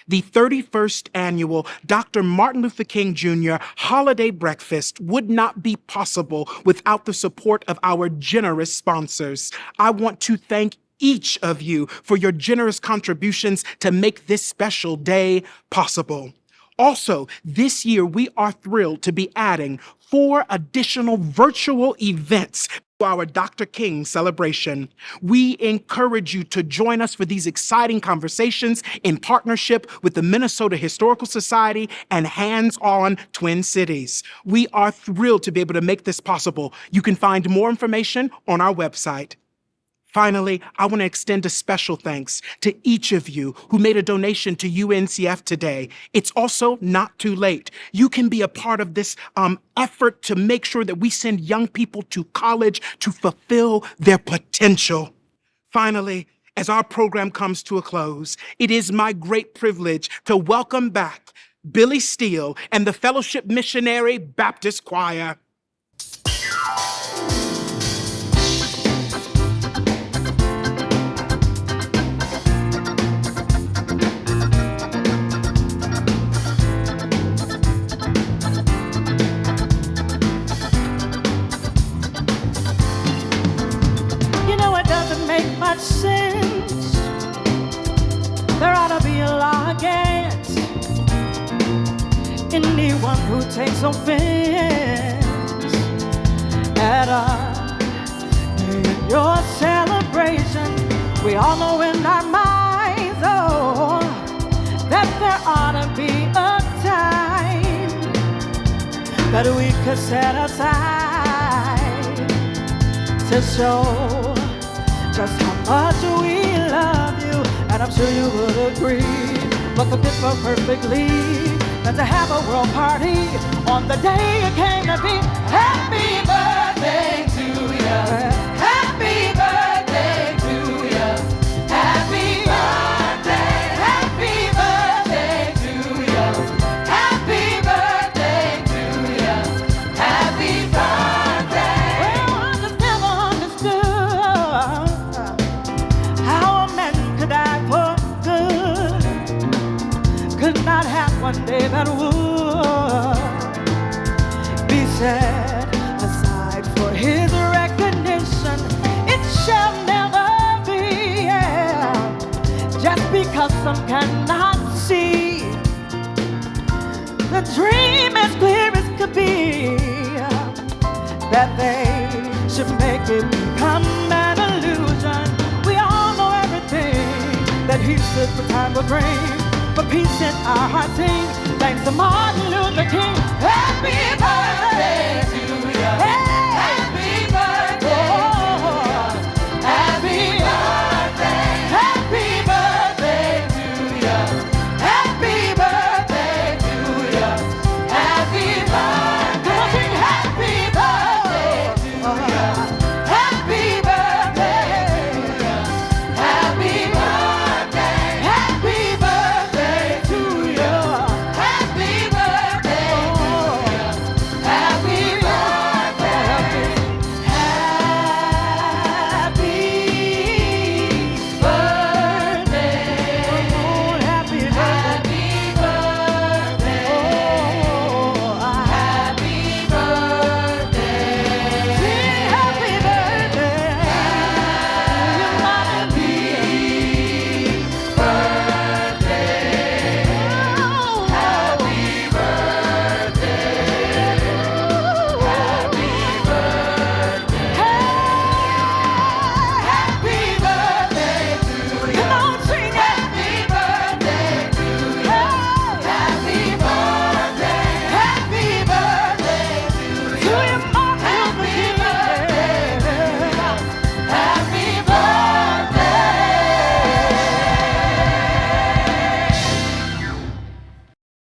The 31st annual Dr. Martin Luther King Jr. Holiday Breakfast would not be possible without the support of our generous sponsors. I want to thank each of you for your generous contributions to make this special day possible. Also, this year we are thrilled to be adding 4 additional virtual events to our Dr. King celebration. We encourage you to join us for these exciting conversations in partnership with the Minnesota Historical Society and Hands On Twin Cities. We are thrilled to be able to make this possible. You can find more information on our website. Finally, I want to extend a special thanks to each of you who made a donation to UNCF today. It's also not too late. You can be a part of this effort to make sure that we send young people to college to fulfill their potential. Finally, as our program comes to a close, it is my great privilege to welcome back Billy Steele and the Fellowship Missionary Baptist Choir. Much sense. There ought to be a law against anyone who takes offense at your celebration We all know in our minds, oh, that there ought to be a time that we could set aside to show just how much we love you. And I'm sure you would agree, what could fit more perfectly than to have a world party on the day you came to be. Happy birthday to you. Happy birthday to you. Happy birthday. Happy birthday to you. Happy birthday to you. Happy birthday. Well, I just never understood how a man could die for good, could not have one day that would be set aside for his recognition. It shall never be, yeah, just because some cannot see. The dream as clear as could be, that they should make it become an illusion. We all know everything that he stood for time will bring, for peace in our hearts sing, thanks to Martin Luther King. Happy birthday to you.